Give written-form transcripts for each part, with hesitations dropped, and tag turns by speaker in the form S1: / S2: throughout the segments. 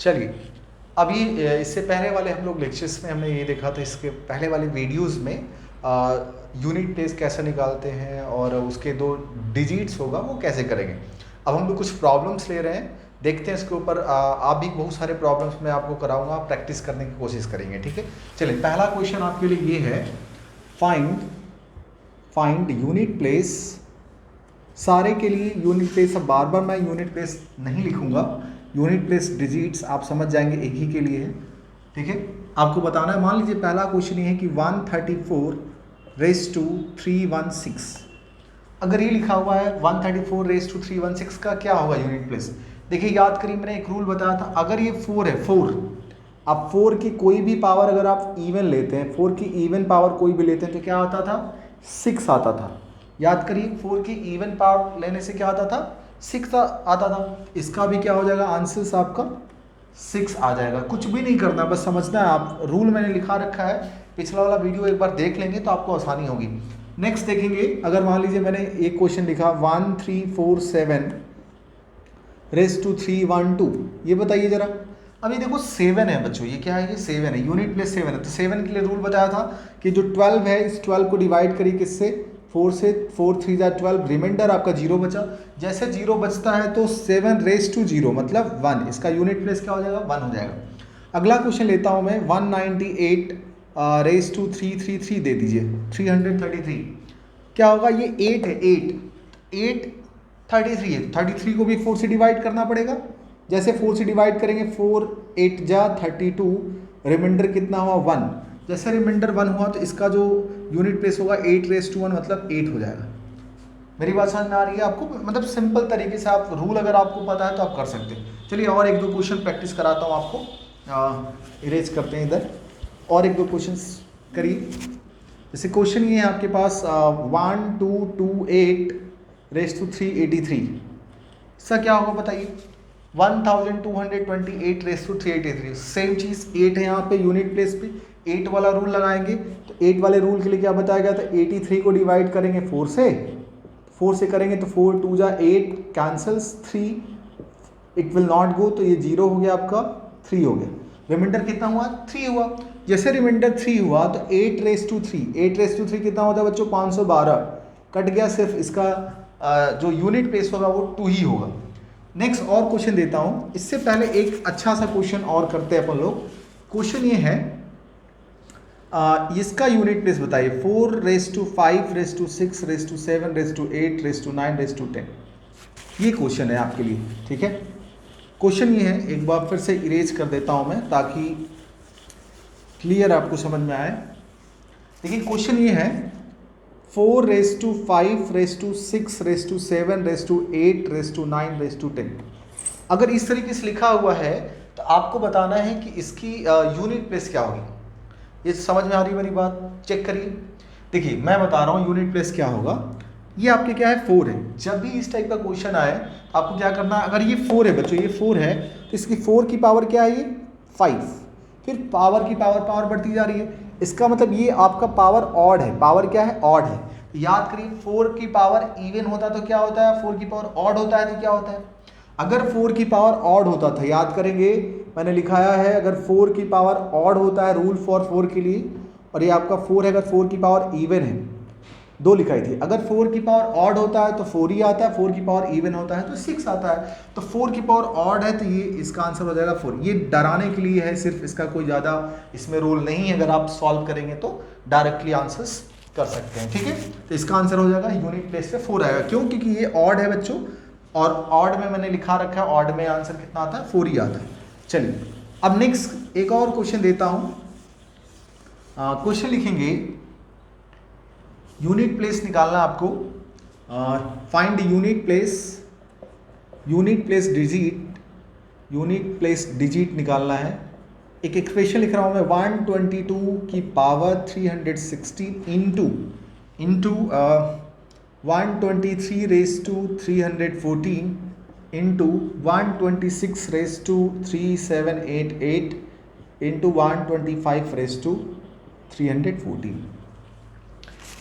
S1: चलिए, अभी इससे पहले वाले हम लोग लेक्चर्स में हमने ये देखा था, इसके पहले वाले वीडियोस में यूनिट प्लेस कैसे निकालते हैं और उसके दो डिजिट्स होगा वो कैसे करेंगे। अब हम लोग कुछ प्रॉब्लम्स ले रहे हैं, देखते हैं इसके ऊपर। आप भी बहुत सारे प्रॉब्लम्स मैं आपको कराऊंगा, आप प्रैक्टिस करने की कोशिश करेंगे, ठीक है। चलिए, पहला क्वेश्चन आपके लिए ये है, फाइंड यूनिट प्लेस। सारे के लिए यूनिट प्लेस, अब बार बार मैं यूनिट प्लेस नहीं लिखूंगा, यूनिट प्लेस डिजिट्स आप समझ जाएंगे एक ही के लिए है, ठीक है। आपको बताना है, मान लीजिए पहला क्वेश्चन ये है कि 134 रेस टू 316। अगर ये लिखा हुआ है 134 रेस टू 316 का क्या होगा यूनिट प्लेस। देखिए, याद करिए, मैंने एक रूल बताया था, अगर ये 4 है, 4, अब 4 की कोई भी पावर अगर आप इवन लेते हैं, 4 की इवन पावर कोई भी लेते हैं तो क्या आता था, 6 आता था। याद करिए, 4 की इवन पावर लेने से क्या आता था, 6 आता था। इसका भी क्या हो जाएगा, आंसर आपका 6 आ जाएगा। कुछ भी नहीं करना, बस समझना है आप, रूल मैंने लिखा रखा है, पिछला वाला वीडियो एक बार देख लेंगे तो आपको आसानी होगी। नेक्स्ट देखेंगे, अगर मान लीजिए मैंने एक क्वेश्चन लिखा 1347 रेस टू 312, ये बताइए जरा। अभी देखो 7 है बच्चों, ये क्या है, ये 7 है, यूनिट प्लेस 7 है। तो 7 के लिए रूल बताया था कि जो 12 है, इस 12 को डिवाइड करिए किससे, 4 से, 4 3 जा 12, रिमाइंडर आपका 0 बचा। जैसे 0 बचता है तो 7 रेस टू 0 मतलब 1, इसका यूनिट प्लेस क्या हो जाएगा, 1 हो जाएगा। अगला क्वेश्चन लेता हूँ मैं, 198 रेस टू 333 दे दीजिए, 333 क्या होगा, ये 8 है, 8 33 है, 33 को भी 4 से डिवाइड करना पड़ेगा। जैसे 4 से डिवाइड करेंगे, 4 8 जा 32, रिमाइंडर कितना हुआ, 1। जैसे रिमाइंडर 1 हुआ तो इसका जो यूनिट प्लेस होगा 8 रेस टू 1 मतलब 8 हो जाएगा। मेरी बात समझ में आ रही है आपको, मतलब सिंपल तरीके से आप रूल अगर आपको पता है तो आप कर सकते हैं। चलिए, और एक दो क्वेश्चन प्रैक्टिस कराता हूँ आपको, इरेज करते हैं इधर, और एक दो क्वेश्चन करिए। जैसे क्वेश्चन ये है आपके पास 1228 रेस टू 383, इसका क्या होगा बताइए। 1228 रेस टू 383, सेम चीज़ 8 है यहाँ पे यूनिट प्लेस पे, 8 वाला रूल लगाएंगे। तो 8 वाले रूल के लिए क्या बताया गया था, 83 को डिवाइड करेंगे 4 से, 4 से करेंगे तो 4 2 जा 8, cancels 3, it will not go, तो ये 0 हो गया आपका, 3 हो गया। रिमाइंडर कितना हुआ, 3 हुआ। जैसे रिमाइंडर 3 हुआ तो 8 रेस टू 3, 8 रेस टू 3 कितना होता है बच्चों, 512, कट गया, सिर्फ इसका जो यूनिट प्लेस होगा वो 2 ही होगा। नेक्स्ट और क्वेश्चन देता हूँ, इससे पहले एक अच्छा सा क्वेश्चन और करते हैं अपन लोग। क्वेश्चन ये है, इसका यूनिट प्लेस बताइए, 4 raise to 5 raise to 6 raise to 7 raise to 8 raise to 9 raise to 10। ये क्वेश्चन है आपके लिए, ठीक है। क्वेश्चन ये है, एक बार फिर से इरेज कर देता हूँ मैं ताकि क्लियर आपको समझ में आए। देखिए, क्वेश्चन ये है 4 raise to 5 raise to 6 raise to 7 raise to 8 raise to 9 raise to 10। अगर इस तरीके से लिखा हुआ है तो आपको बताना है कि इसकी यूनिट प्लेस क्या होगी। ये समझ में आ रही है मेरी बात, चेक करिए। देखिए, मैं बता रहा हूँ यूनिट प्लेस क्या होगा। ये आपके क्या है, 4 है। जब भी इस टाइप का क्वेश्चन आए आपको क्या करना है, अगर ये 4 है बच्चों, ये 4 है तो इसकी 4 की पावर क्या है, ये 5, फिर पावर की पावर बढ़ती जा रही है, इसका मतलब ये आपका पावर ऑड है। पावर क्या है, ऑड है। तो याद करिए, 4 की पावर इवन होता है तो क्या होता है, 4 की पावर ऑड होता है तो क्या होता है। अगर 4 की पावर ऑड होता था, याद करेंगे मैंने लिखाया है, अगर 4 की पावर ऑड होता है, रूल फॉर 4 के लिए, और ये आपका 4 है, अगर 4 की पावर इवन है, 2 लिखाई थी, अगर 4 की पावर ऑड होता है तो 4 ही आता है, 4 की पावर इवन होता है तो 6 आता है। तो 4 की पावर ऑड है तो ये इसका आंसर हो जाएगा 4। ये डराने के लिए है सिर्फ, इसका कोई ज़्यादा इसमें रोल नहीं है। अगर आप सॉल्व करेंगे तो डायरेक्टली आंसर्स कर सकते हैं, ठीक है। तो इसका आंसर हो जाएगा यूनिट प्लेस पे 4 आएगा। क्यों, क्योंकि ये ऑड है बच्चों, और ऑड में मैंने लिखा रखा है, ऑड में आंसर कितना आता है, 4 ही आता है। चलिए, अब नेक्स्ट एक और क्वेश्चन देता हूँ। क्वेश्चन लिखेंगे, यूनिट प्लेस निकालना आपको, फाइंड यूनिट प्लेस डिजिट निकालना है। एक एक्सप्रेशन लिख रहा हूँ मैं, 122 की power 316 into 123 raise to 314 into 126 raise to 3788 into 125 raise to 314।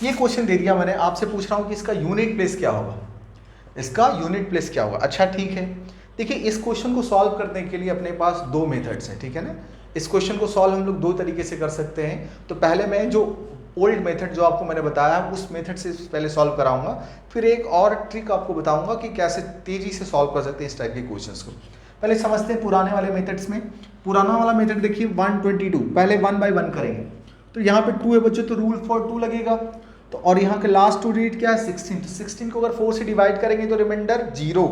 S1: ये क्वेश्चन दे दिया मैंने, आपसे पूछ रहा हूँ कि इसका यूनिट प्लेस क्या होगा, इसका यूनिट प्लेस क्या होगा। अच्छा, ठीक है। देखिए इस क्वेश्चन को सॉल्व करने के लिए अपने पास दो मेथड्स हैं, ठीक है ना। इस क्वेश्चन को सॉल्व हम लोग दो तरीके से कर सकते हैं। तो पहले मैं जो ओल्ड मेथड जो आपको मैंने बताया उस मेथड से पहले सॉल्व कराऊंगा, फिर एक और ट्रिक आपको बताऊंगा कि कैसे तेजी से सॉल्व कर सकते हैं इस टाइप के क्वेश्चंस को। पहले समझते हैं पुराने वाले मेथड्स में। पुराना वाला मेथड देखिए 122, पहले 1 बाय 1 करेंगे। तो यहाँ पे 2 है बच्चों, तो रूल फॉर 2 लगेगा। तो और यहाँ के लास्ट 2 डिजिट क्या है 16, तो 16 को अगर 4 से डिवाइड करेंगे तो रिमाइंडर 0,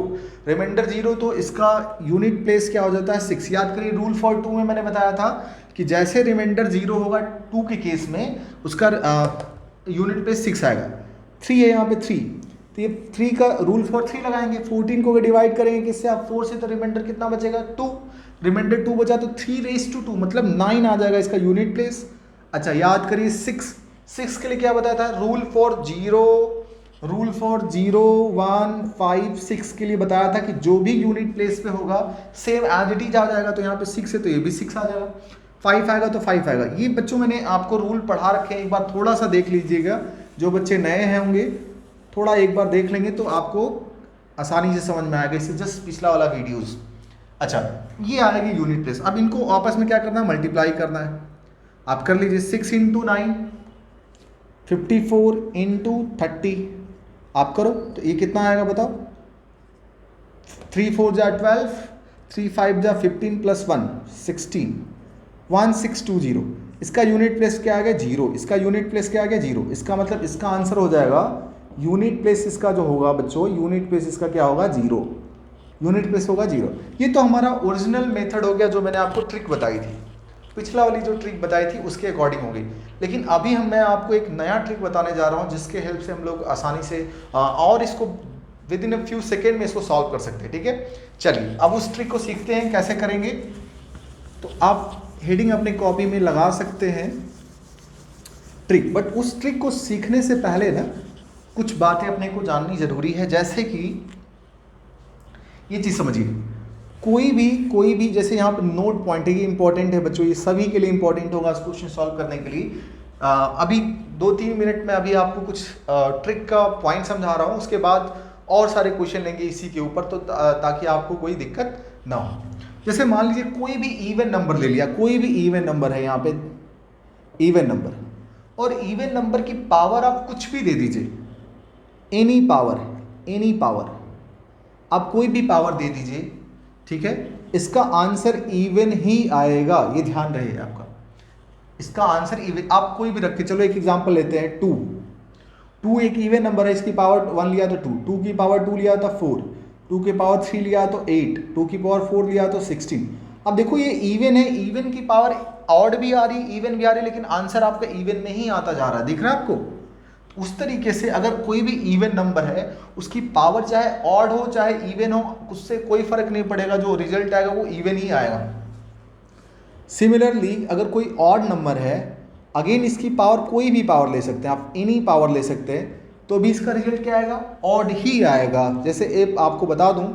S1: रिमाइंडर 0, तो इसका यूनिट प्लेस क्या हो जाता है 6। याद करिए रूल फॉर 2 में मैंने बताया था कि जैसे रिमाइंडर 0 होगा 2 के केस में उसका यूनिट प्लेस 6 आएगा। 3 है यहाँ पे 3, तो ये 3 का रूल फॉर 3 लगाएंगे। 14 को अगर डिवाइड करेंगे किससे आप 4 से, तो रिमाइंडर कितना बचेगा 2, रिमाइंडर 2 बचा, तो 3 raised to 2 मतलब 9 आ जाएगा इसका यूनिट प्लेस। अच्छा याद करिए 6 के लिए क्या बताया था, रूल फॉर 0, रूल फॉर 0 1 5 6 के लिए बताया था कि जो भी यूनिट प्लेस पे होगा सेम एज इट इज आ जाएगा। तो यहाँ पे 6 है तो ये भी 6 आ जाएगा, 5 आएगा तो 5 आएगा। ये बच्चों मैंने आपको रूल पढ़ा रखे हैं, एक बार थोड़ा सा देख लीजिएगा। जो बच्चे नए हैं होंगे थोड़ा एक बार देख लेंगे तो आपको आसानी से समझ में आएगा। इससे जस्ट पिछला वाला वीडियोस। अच्छा ये आएगी यूनिट प्लेस। अब इनको आपस में क्या करना है, मल्टीप्लाई करना है। आप कर लीजिए 6 × 9 54 × 30, आप करो तो ये कितना आएगा बताओ। 3 4 जा 12, 3 5 जा 15 + 1 16, 1620। इसका यूनिट प्लेस क्या आ गया 0, इसका यूनिट प्लेस क्या आ गया 0। इसका मतलब इसका आंसर हो जाएगा यूनिट प्लेस इसका जो होगा बच्चों, यूनिट प्लेस इसका क्या होगा 0, यूनिट प्लेस होगा 0। ये तो हमारा ओरिजिनल मेथड हो गया जो मैंने आपको ट्रिक बताई थी, पिछला वाली जो ट्रिक बताई थी उसके अकॉर्डिंग हो गई। लेकिन अभी मैं आपको एक नया ट्रिक बताने जा रहा हूँ जिसके हेल्प से हम लोग आसानी से और इसको with in a few second में इसको सॉल्व कर सकते हैं, ठीक है। चलिए अब उस ट्रिक को सीखते हैं कैसे करेंगे। तो आप हेडिंग अपनी कॉपी में लगा सकते हैं ट्रिक, बट उस ट्रिक को सीखने से पहले ना कुछ बातें अपने को जाननी जरूरी है। जैसे कि ये चीज़ समझिए, कोई भी जैसे यहाँ पर नोट पॉइंट है, ये इंपॉर्टेंट है बच्चों, ये सभी के लिए इंपॉर्टेंट होगा इस क्वेश्चन सॉल्व करने के लिए। अभी 2-3 मिनट में अभी आपको कुछ ट्रिक का पॉइंट समझा रहा हूँ, उसके बाद और सारे क्वेश्चन लेंगे इसी के ऊपर, तो ताकि आपको कोई दिक्कत ना हो। जैसे मान लीजिए कोई भी इवन नंबर ले लिया, कोई भी इवन नंबर है यहाँ पे इवन नंबर, और इवन नंबर की पावर आप कुछ भी दे दीजिए, एनी पावर आप कोई भी पावर दे दीजिए, ठीक है, इसका आंसर इवन ही आएगा। ये ध्यान रहे आपका, इसका आंसर इवन। आप कोई भी रख के चलो, एक एग्जांपल लेते हैं 2 एक इवन नंबर है, इसकी पावर 1 लिया तो 2 की पावर 2 लिया तो 4, 2 की पावर 3 लिया तो 8, 2 की पावर 4 लिया तो 16। अब देखो ये इवन है, इवन की पावर ऑड भी आ रही, इवन भी आ रही, लेकिन आंसर आपका इवन में ही आता जा रहा है, दिख रहा है आपको। उस तरीके से अगर कोई भी इवन नंबर है उसकी पावर चाहे ऑड हो चाहे इवन हो, उससे कोई फर्क नहीं पड़ेगा, जो रिजल्ट आएगा वो इवन ही आएगा। सिमिलरली अगर कोई ऑड नंबर है, अगेन इसकी पावर कोई भी पावर ले सकते हैं आप, एनी पावर ले सकते हैं, तो भी इसका रिजल्ट क्या आएगा ऑड ही आएगा। जैसे एक आपको बता दूं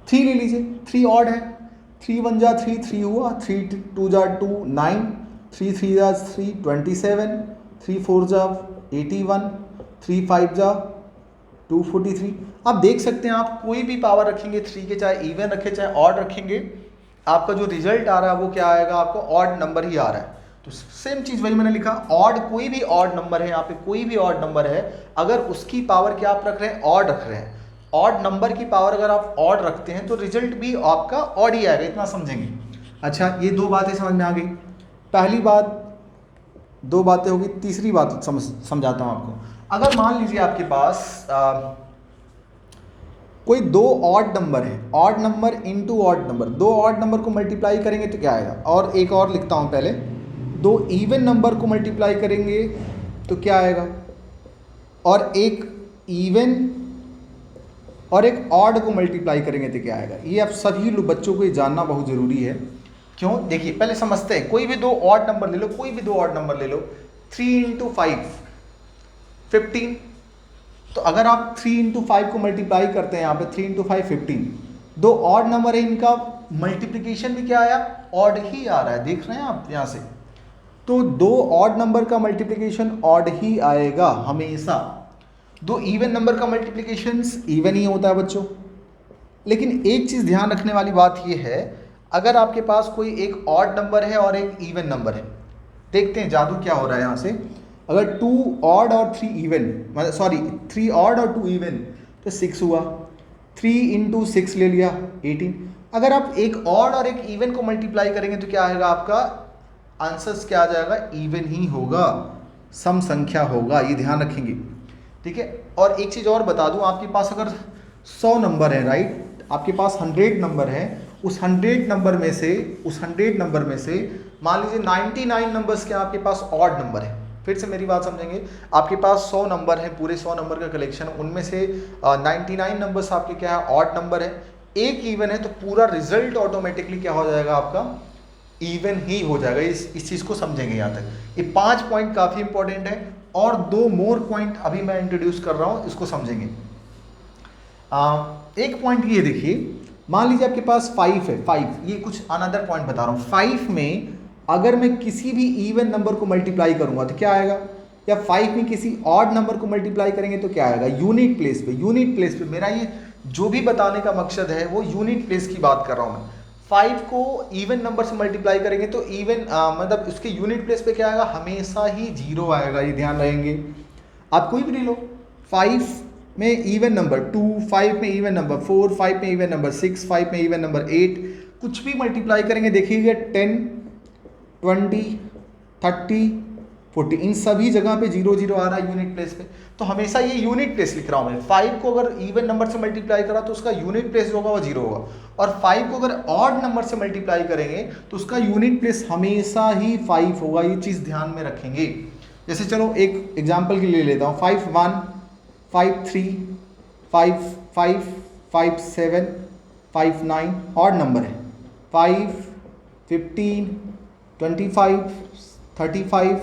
S1: 3 ले लीजिए, 3 ऑड है, 3 1 जा 3 3 हुआ, 3 2 जा 2 9, 3 3 जा 3 27, 3 4 जा 81, 3 5 जा 243। आप देख सकते हैं आप कोई भी पावर रखेंगे 3 के, चाहे इवन रखें चाहे ऑड रखेंगे, आपका जो रिजल्ट आ रहा है वो क्या आएगा, आपको ऑड नंबर ही आ रहा है। तो सेम चीज वही मैंने लिखा, ऑड कोई भी ऑड नंबर है, यहाँ पे कोई भी ऑड नंबर है, अगर उसकी पावर क्या आप रख रहे हैं ऑड रख रहे हैं, ऑड नंबर की पावर अगर आप ऑड रखते हैं तो रिजल्ट भी आपका ऑड ही आएगा, इतना समझेंगे। अच्छा ये 2 बातें समझ में आ गई। पहली बात, 2 बातें होगी, तीसरी बात समझाता हूं आपको। अगर मान लीजिए आपके पास कोई 2 ऑड नंबर है, odd number into odd number, 2 odd number को मल्टीप्लाई करेंगे तो क्या आएगा, और एक और लिखता हूं पहले, 2 इवन नंबर को मल्टीप्लाई करेंगे तो क्या आएगा, और एक इवन और एक ऑड को मल्टीप्लाई करेंगे तो क्या आएगा। ये आप सभी बच्चों को ये जानना बहुत जरूरी है। क्यों, देखिए पहले समझते हैं। कोई भी 2 ऑड नंबर ले लो, कोई भी 2 ऑड नंबर ले लो, 3 × 5 15, तो अगर आप 3 × 5 को मल्टीप्लाई करते हैं, यहाँ पे 3 × 5 15, 2 ऑड नंबर है, इनका मल्टीप्लिकेशन भी क्या आया ऑड ही आ रहा है, देख रहे हैं आप यहाँ से। तो 2 ऑड नंबर का मल्टीप्लिकेशन ऑड ही आएगा हमेशा। 2 इवन नंबर का मल्टीप्लिकेशन इवन ही होता है बच्चों, लेकिन एक चीज़ ध्यान रखने वाली बात ये है, अगर आपके पास कोई एक ऑड नंबर है और एक इवन नंबर है, देखते हैं जादू क्या हो रहा है यहाँ से। अगर 2 ऑड और 3 इवन, सॉरी 3 ऑड और 2 इवन, तो 6 हुआ, 3 इंटू 6 ले लिया 18। अगर आप एक ऑड और एक इवन को मल्टीप्लाई करेंगे तो क्या आएगा, आपका आंसर्स क्या आ जाएगा, इवन ही होगा, सम संख्या होगा, ये ध्यान रखेंगे, ठीक है। और एक चीज़ और बता दूं, आपके पास अगर 100 नंबर है, राइट, आपके पास 100 नंबर है, उस 100 नंबर में से मान लीजिए 99 नंबर्स के आपके पास ऑड नंबर है। फिर से मेरी बात समझेंगे, आपके पास 100 नंबर है, पूरे 100 नंबर का कलेक्शन, उनमें से 99 नंबर्स आपके क्या है, ऑड नंबर है, एक इवन है, तो पूरा रिजल्ट ऑटोमेटिकली क्या हो जाएगा, आपका इवन ही हो जाएगा। इस चीज़ को समझेंगे यहाँ तक। ये 5 पॉइंट काफ़ी इंपॉर्टेंट है, और 2 मोर पॉइंट अभी मैं इंट्रोड्यूस कर रहा हूँ, इसको समझेंगे। एक पॉइंट ये देखिए, मान लीजिए आपके पास 5 है, 5, ये कुछ अनदर पॉइंट बता रहा हूँ। 5 में अगर मैं किसी भी इवन नंबर को मल्टीप्लाई करूंगा तो क्या आएगा, या 5 में किसी ऑड नंबर को मल्टीप्लाई करेंगे तो क्या आएगा, यूनिट प्लेस पे। मेरा ये जो भी बताने का मकसद है वो यूनिट प्लेस की बात कर रहा हूँ मैं। 5 को इवन नंबर से मल्टीप्लाई करेंगे तो इवन मतलब उसके यूनिट प्लेस पे क्या आएगा, हमेशा ही 0 आएगा, ये ध्यान रहेंगे। आप कोई भी ले लो, 5 में इवन नंबर 2, 5 में इवन नंबर 4, 5 में इवन नंबर 6, 5 में इवन नंबर 8, कुछ भी मल्टीप्लाई करेंगे देखिएगा 10, 20, 30, 40, इन सभी जगह पे 0 0 आ रहा है यूनिट प्लेस पे। तो हमेशा ये यूनिट प्लेस लिख रहा हूँ मैं। 5 को अगर इवन नंबर से मल्टीप्लाई करा तो उसका यूनिट प्लेस होगा वो 0 होगा, और 5 को अगर ऑड नंबर से मल्टीप्लाई करेंगे तो उसका यूनिट प्लेस हमेशा ही 5 होगा, ये चीज़ ध्यान में रखेंगे। जैसे चलो एक एग्जाम्पल के लिए लेता हूँ, 5 1, 5 3, 5 5, 5 7, 5 9, ऑड नंबर है, 5 15, 25, 35,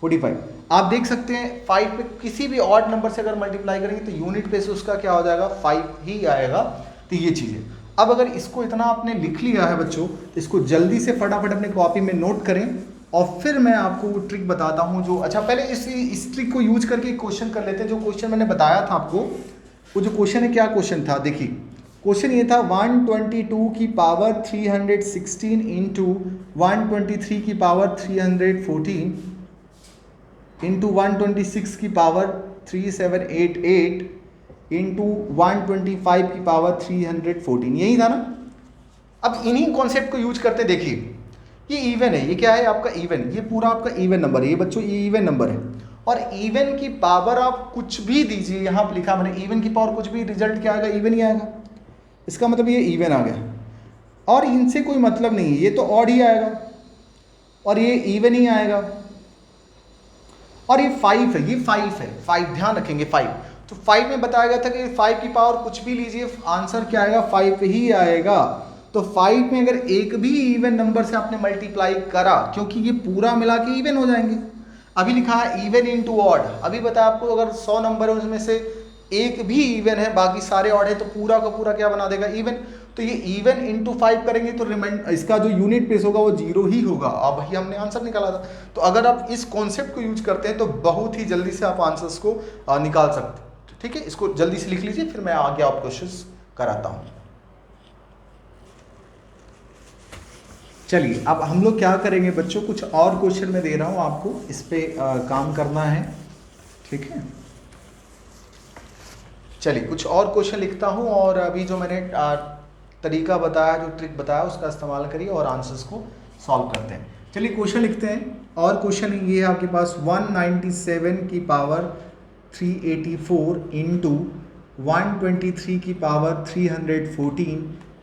S1: 45। आप देख सकते हैं 5 पे किसी भी ऑड नंबर से अगर मल्टीप्लाई करेंगे तो यूनिट प्लेस उसका क्या हो जाएगा, 5 ही आएगा। तो ये चीज़ है। अब अगर इसको इतना आपने लिख लिया है बच्चों, तो इसको जल्दी से फटाफट अपने कॉपी में नोट करें, और फिर मैं आपको वो ट्रिक बताता हूँ जो, अच्छा पहले इस ट्रिक को यूज करके क्वेश्चन कर लेते हैं। जो क्वेश्चन मैंने बताया था आपको, वो जो क्वेश्चन है, क्या क्वेश्चन था देखिए। क्वेश्चन ये था 122 की पावर 316 इंटू 123 की पावर 314 इंटू 126 की पावर 3788 इंटू 125 की पावर 314, यही था ना। अब इन्हीं कॉन्सेप्ट को यूज करते देखिए, ये इवन है, ये क्या है आपका इवन, ये पूरा आपका इवन नंबर है, ये बच्चों ये इवन नंबर है, और इवन की पावर आप कुछ भी दीजिए, यहाँ पर लिखा मैंने इवन की पावर कुछ भी, रिजल्ट क्या आएगा, इवन ही आएगा। इसका मतलब ये इवन आ गया, और इनसे कोई मतलब नहीं है, ये तो ऑड ही आएगा और ये इवन ही आएगा। और ये 5 है, ये 5 है, 5 ध्यान रखेंगे 5। तो 5 में बताया गया था कि 5 की पावर कुछ भी लीजिए, आंसर क्या आएगा, 5 ही आएगा। तो 5 में अगर एक भी इवन नंबर से आपने मल्टीप्लाई करा, क्योंकि ये पूरा मिला के इवन हो जाएंगे। अभी लिखा है इवन इंटू ऑड, अभी बताया आपको अगर 100 नंबर है उसमें से एक भी इवन है, बाकी सारे ऑड है, तो पूरा का पूरा क्या बना देगा, इवन। तो ये इवन इंटू 5 करेंगे तो इसका जो यूनिट प्लेस होगा वो 0 ही होगा। अब वही हमने आंसर निकाला था। तो अगर आप इस कॉन्सेप्ट को यूज करते हैं तो बहुत ही जल्दी से आप आंसर्स को निकाल सकते हैं। ठीक है, इसको जल्दी से लिख लीजिए, फिर मैं आगे आपको क्वेश्चंस कराता हूँ। चलिए अब हम लोग क्या करेंगे बच्चों, कुछ और क्वेश्चन मैं दे रहा हूँ आपको, इस पे काम करना है। ठीक है, चलिए कुछ और क्वेश्चन लिखता हूँ, और अभी जो मैंने तरीका बताया, जो ट्रिक बताया, उसका इस्तेमाल करिए और आंसर्स को सॉल्व करते हैं। चलिए क्वेश्चन लिखते हैं, और क्वेश्चन ये है आपके पास 197 की पावर 384 इंटू 123 की पावर 314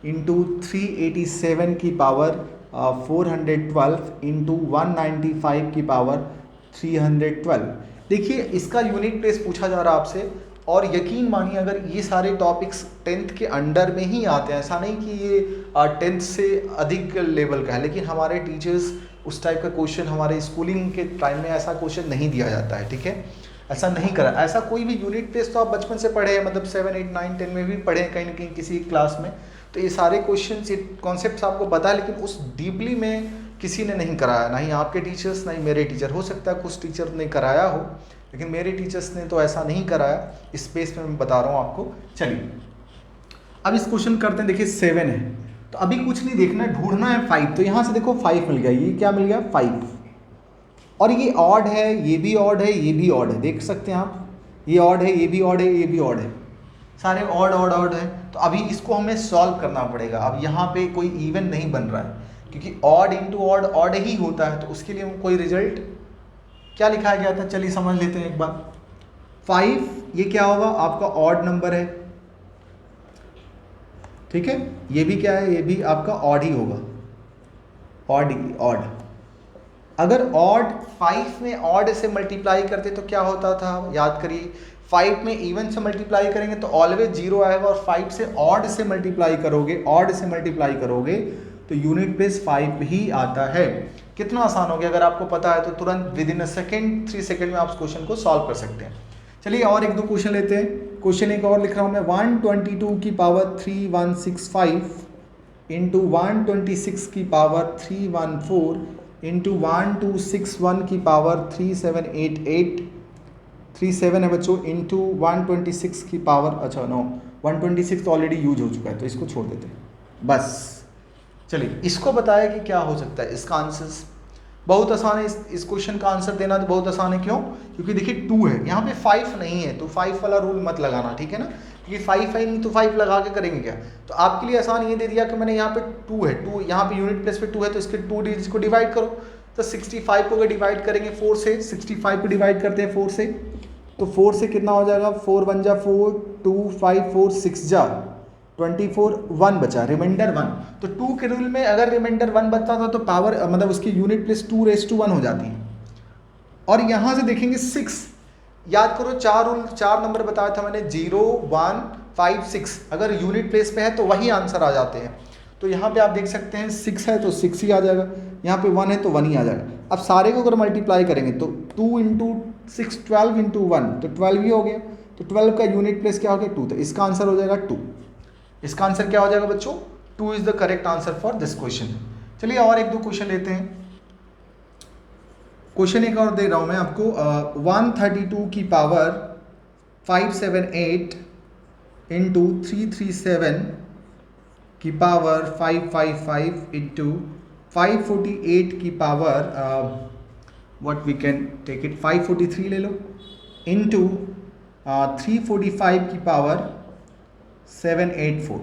S1: इंटू 387 की पावर 412 इंटू 195 की पावर 312। देखिए इसका यूनिट प्लेस पूछा जा रहा है आपसे, और यकीन मानिए अगर ये सारे टॉपिक्स 10th के अंडर में ही आते हैं, ऐसा नहीं कि ये 10th से अधिक लेवल का है, लेकिन हमारे टीचर्स उस टाइप का क्वेश्चन, हमारे स्कूलिंग के टाइम में ऐसा क्वेश्चन नहीं दिया जाता है। ठीक है, ऐसा नहीं करा, ऐसा कोई भी यूनिट टेस्ट तो आप बचपन से पढ़े हैं, मतलब 7, 8, 9, 10 में भी पढ़े हैं कहीं ना कहीं किसी क्लास में। तो ये सारे क्वेश्चन, ये कॉन्सेप्ट आपको पता है, लेकिन उस डीपली में किसी ने नहीं कराया, ना ही आपके टीचर्स, ना ही मेरे टीचर। हो सकता है कुछ टीचर ने कराया हो, लेकिन मेरे टीचर्स ने तो ऐसा नहीं कराया। इस स्पेस में मैं बता रहा हूँ आपको। चलिए अब इस क्वेश्चन करते हैं, देखिए 7 है, तो अभी कुछ नहीं देखना है, ढूंढना है 5। तो यहाँ से देखो 5 मिल गया, ये क्या मिल गया 5, और ये ऑड है, ये भी ऑड है, ये भी ऑड है, देख सकते हैं आप, ये ऑड है, ये भी ऑड है, ये भी ऑड है, सारे ऑड ऑड ऑड है। तो अभी इसको हमें सॉल्व करना पड़ेगा। अब यहाँ पे कोई इवन नहीं बन रहा है, क्योंकि ऑड इंटू ऑड ऑड ही होता है, तो उसके लिए कोई रिजल्ट क्या लिखा गया था, चलिए समझ लेते हैं एक बार। 5 ये क्या होगा, आपका ऑड नंबर है, ठीक है, ये भी क्या है, ये भी आपका ऑड ही होगा, ऑड ऑड। अगर ऑड 5 में ऑड से मल्टीप्लाई करते तो क्या होता था, याद करिए, 5 में इवन से मल्टीप्लाई करेंगे तो ऑलवेज 0 आएगा, और 5 से ऑड से मल्टीप्लाई करोगे, ऑड से मल्टीप्लाई करोगे तो यूनिट प्लेस 5 ही आता है। कितना आसान हो गया, अगर आपको पता है तो तुरंत with in a second 3 second में आप क्वेश्चन को सॉल्व कर सकते हैं। चलिए और एक दो क्वेश्चन लेते हैं। क्वेश्चन एक और लिख रहा हूँ मैं, 122 की पावर 3165 इंटू 126 की पावर 314 इंटू 1261 की पावर 3788 है बच्चों, इंटू 126 की पावर, अच्छा नो 126 तो ऑलरेडी यूज हो चुका है, तो इसको छोड़ देते हैं बस। चलिए इसको बताया कि क्या हो सकता है, इसका आंसर बहुत आसान है। इस क्वेश्चन का आंसर देना तो बहुत आसान है, क्यों, क्योंकि देखिए 2 है, यहाँ पे 5 नहीं है, तो 5 वाला रूल मत लगाना, ठीक है ना, क्योंकि 5 है नहीं तो 5 लगा के करेंगे क्या। तो आपके लिए आसान ये दे दिया कि मैंने यहाँ पे 2 है, 2 यहाँ पे यूनिट प्लेस पे 2 है, तो इसके 2 डिजिट्स को डिवाइड करो। तो 65 को अगर डिवाइड करेंगे 4 से, 65 को डिवाइड करते हैं 4 से, तो 4 से कितना हो जाएगा, 4 1 जा 4, 2 5 4 6 जा 24, 1 बचा, रिमाइंडर 1। तो 2 के रूल में अगर रिमाइंडर 1 बचता था तो पावर मतलब उसकी यूनिट प्लेस 2⁻1 हो जाती है। और यहाँ से देखेंगे 6, याद करो 4 नंबर बताया था मैंने, 0 1 5 6, अगर यूनिट प्लेस पे है तो वही आंसर आ जाते हैं। तो यहाँ पे आप देख सकते हैं 6 है तो 6 ही आ जाएगा, यहाँ पे 1 है तो 1 ही आ जाएगा। अब सारे को अगर मल्टीप्लाई करेंगे तो 2 इंटू 6 12 इंटू 1 तो 12 ही हो गया, तो 12 का यूनिट प्लेस क्या हो गया 2, तो इसका आंसर हो जाएगा 2। इसका आंसर क्या हो जाएगा बच्चों, 2 is the correct answer for this question. चलिए और एक दो क्वेश्चन लेते हैं। क्वेश्चन एक और दे रहा हूं मैं आपको, 132 की पावर 578 इंटू 337 की पावर 555 इंटू 548 की power what we can take it 543 ले लो, इंटू 345 की पावर 784।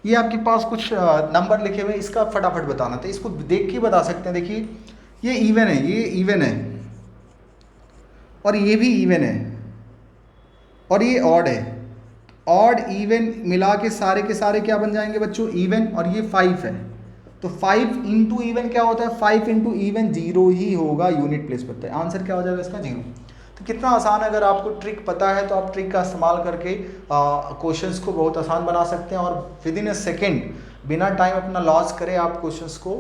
S1: ये आपके पास कुछ नंबर लिखे हुए, इसका फटाफट बताना था, इसको देख के बता सकते हैं। देखिए ये इवन है, ये इवन है, और ये भी इवन है, और ये ऑड है। ऑड इवन मिला के सारे क्या बन जाएंगे बच्चों, इवन, और ये 5 है, तो 5 इंटू इवन क्या होता है, 5 इंटू इवन 0 ही होगा, यूनिट प्लेस पर। आंसर क्या हो जाएगा इसका 0। तो कितना आसान है, अगर आपको ट्रिक पता है तो आप ट्रिक का इस्तेमाल करके क्वेश्चंस को बहुत आसान बना सकते हैं, और विद इन अ सेकेंड बिना टाइम अपना लॉस करे आप क्वेश्चंस को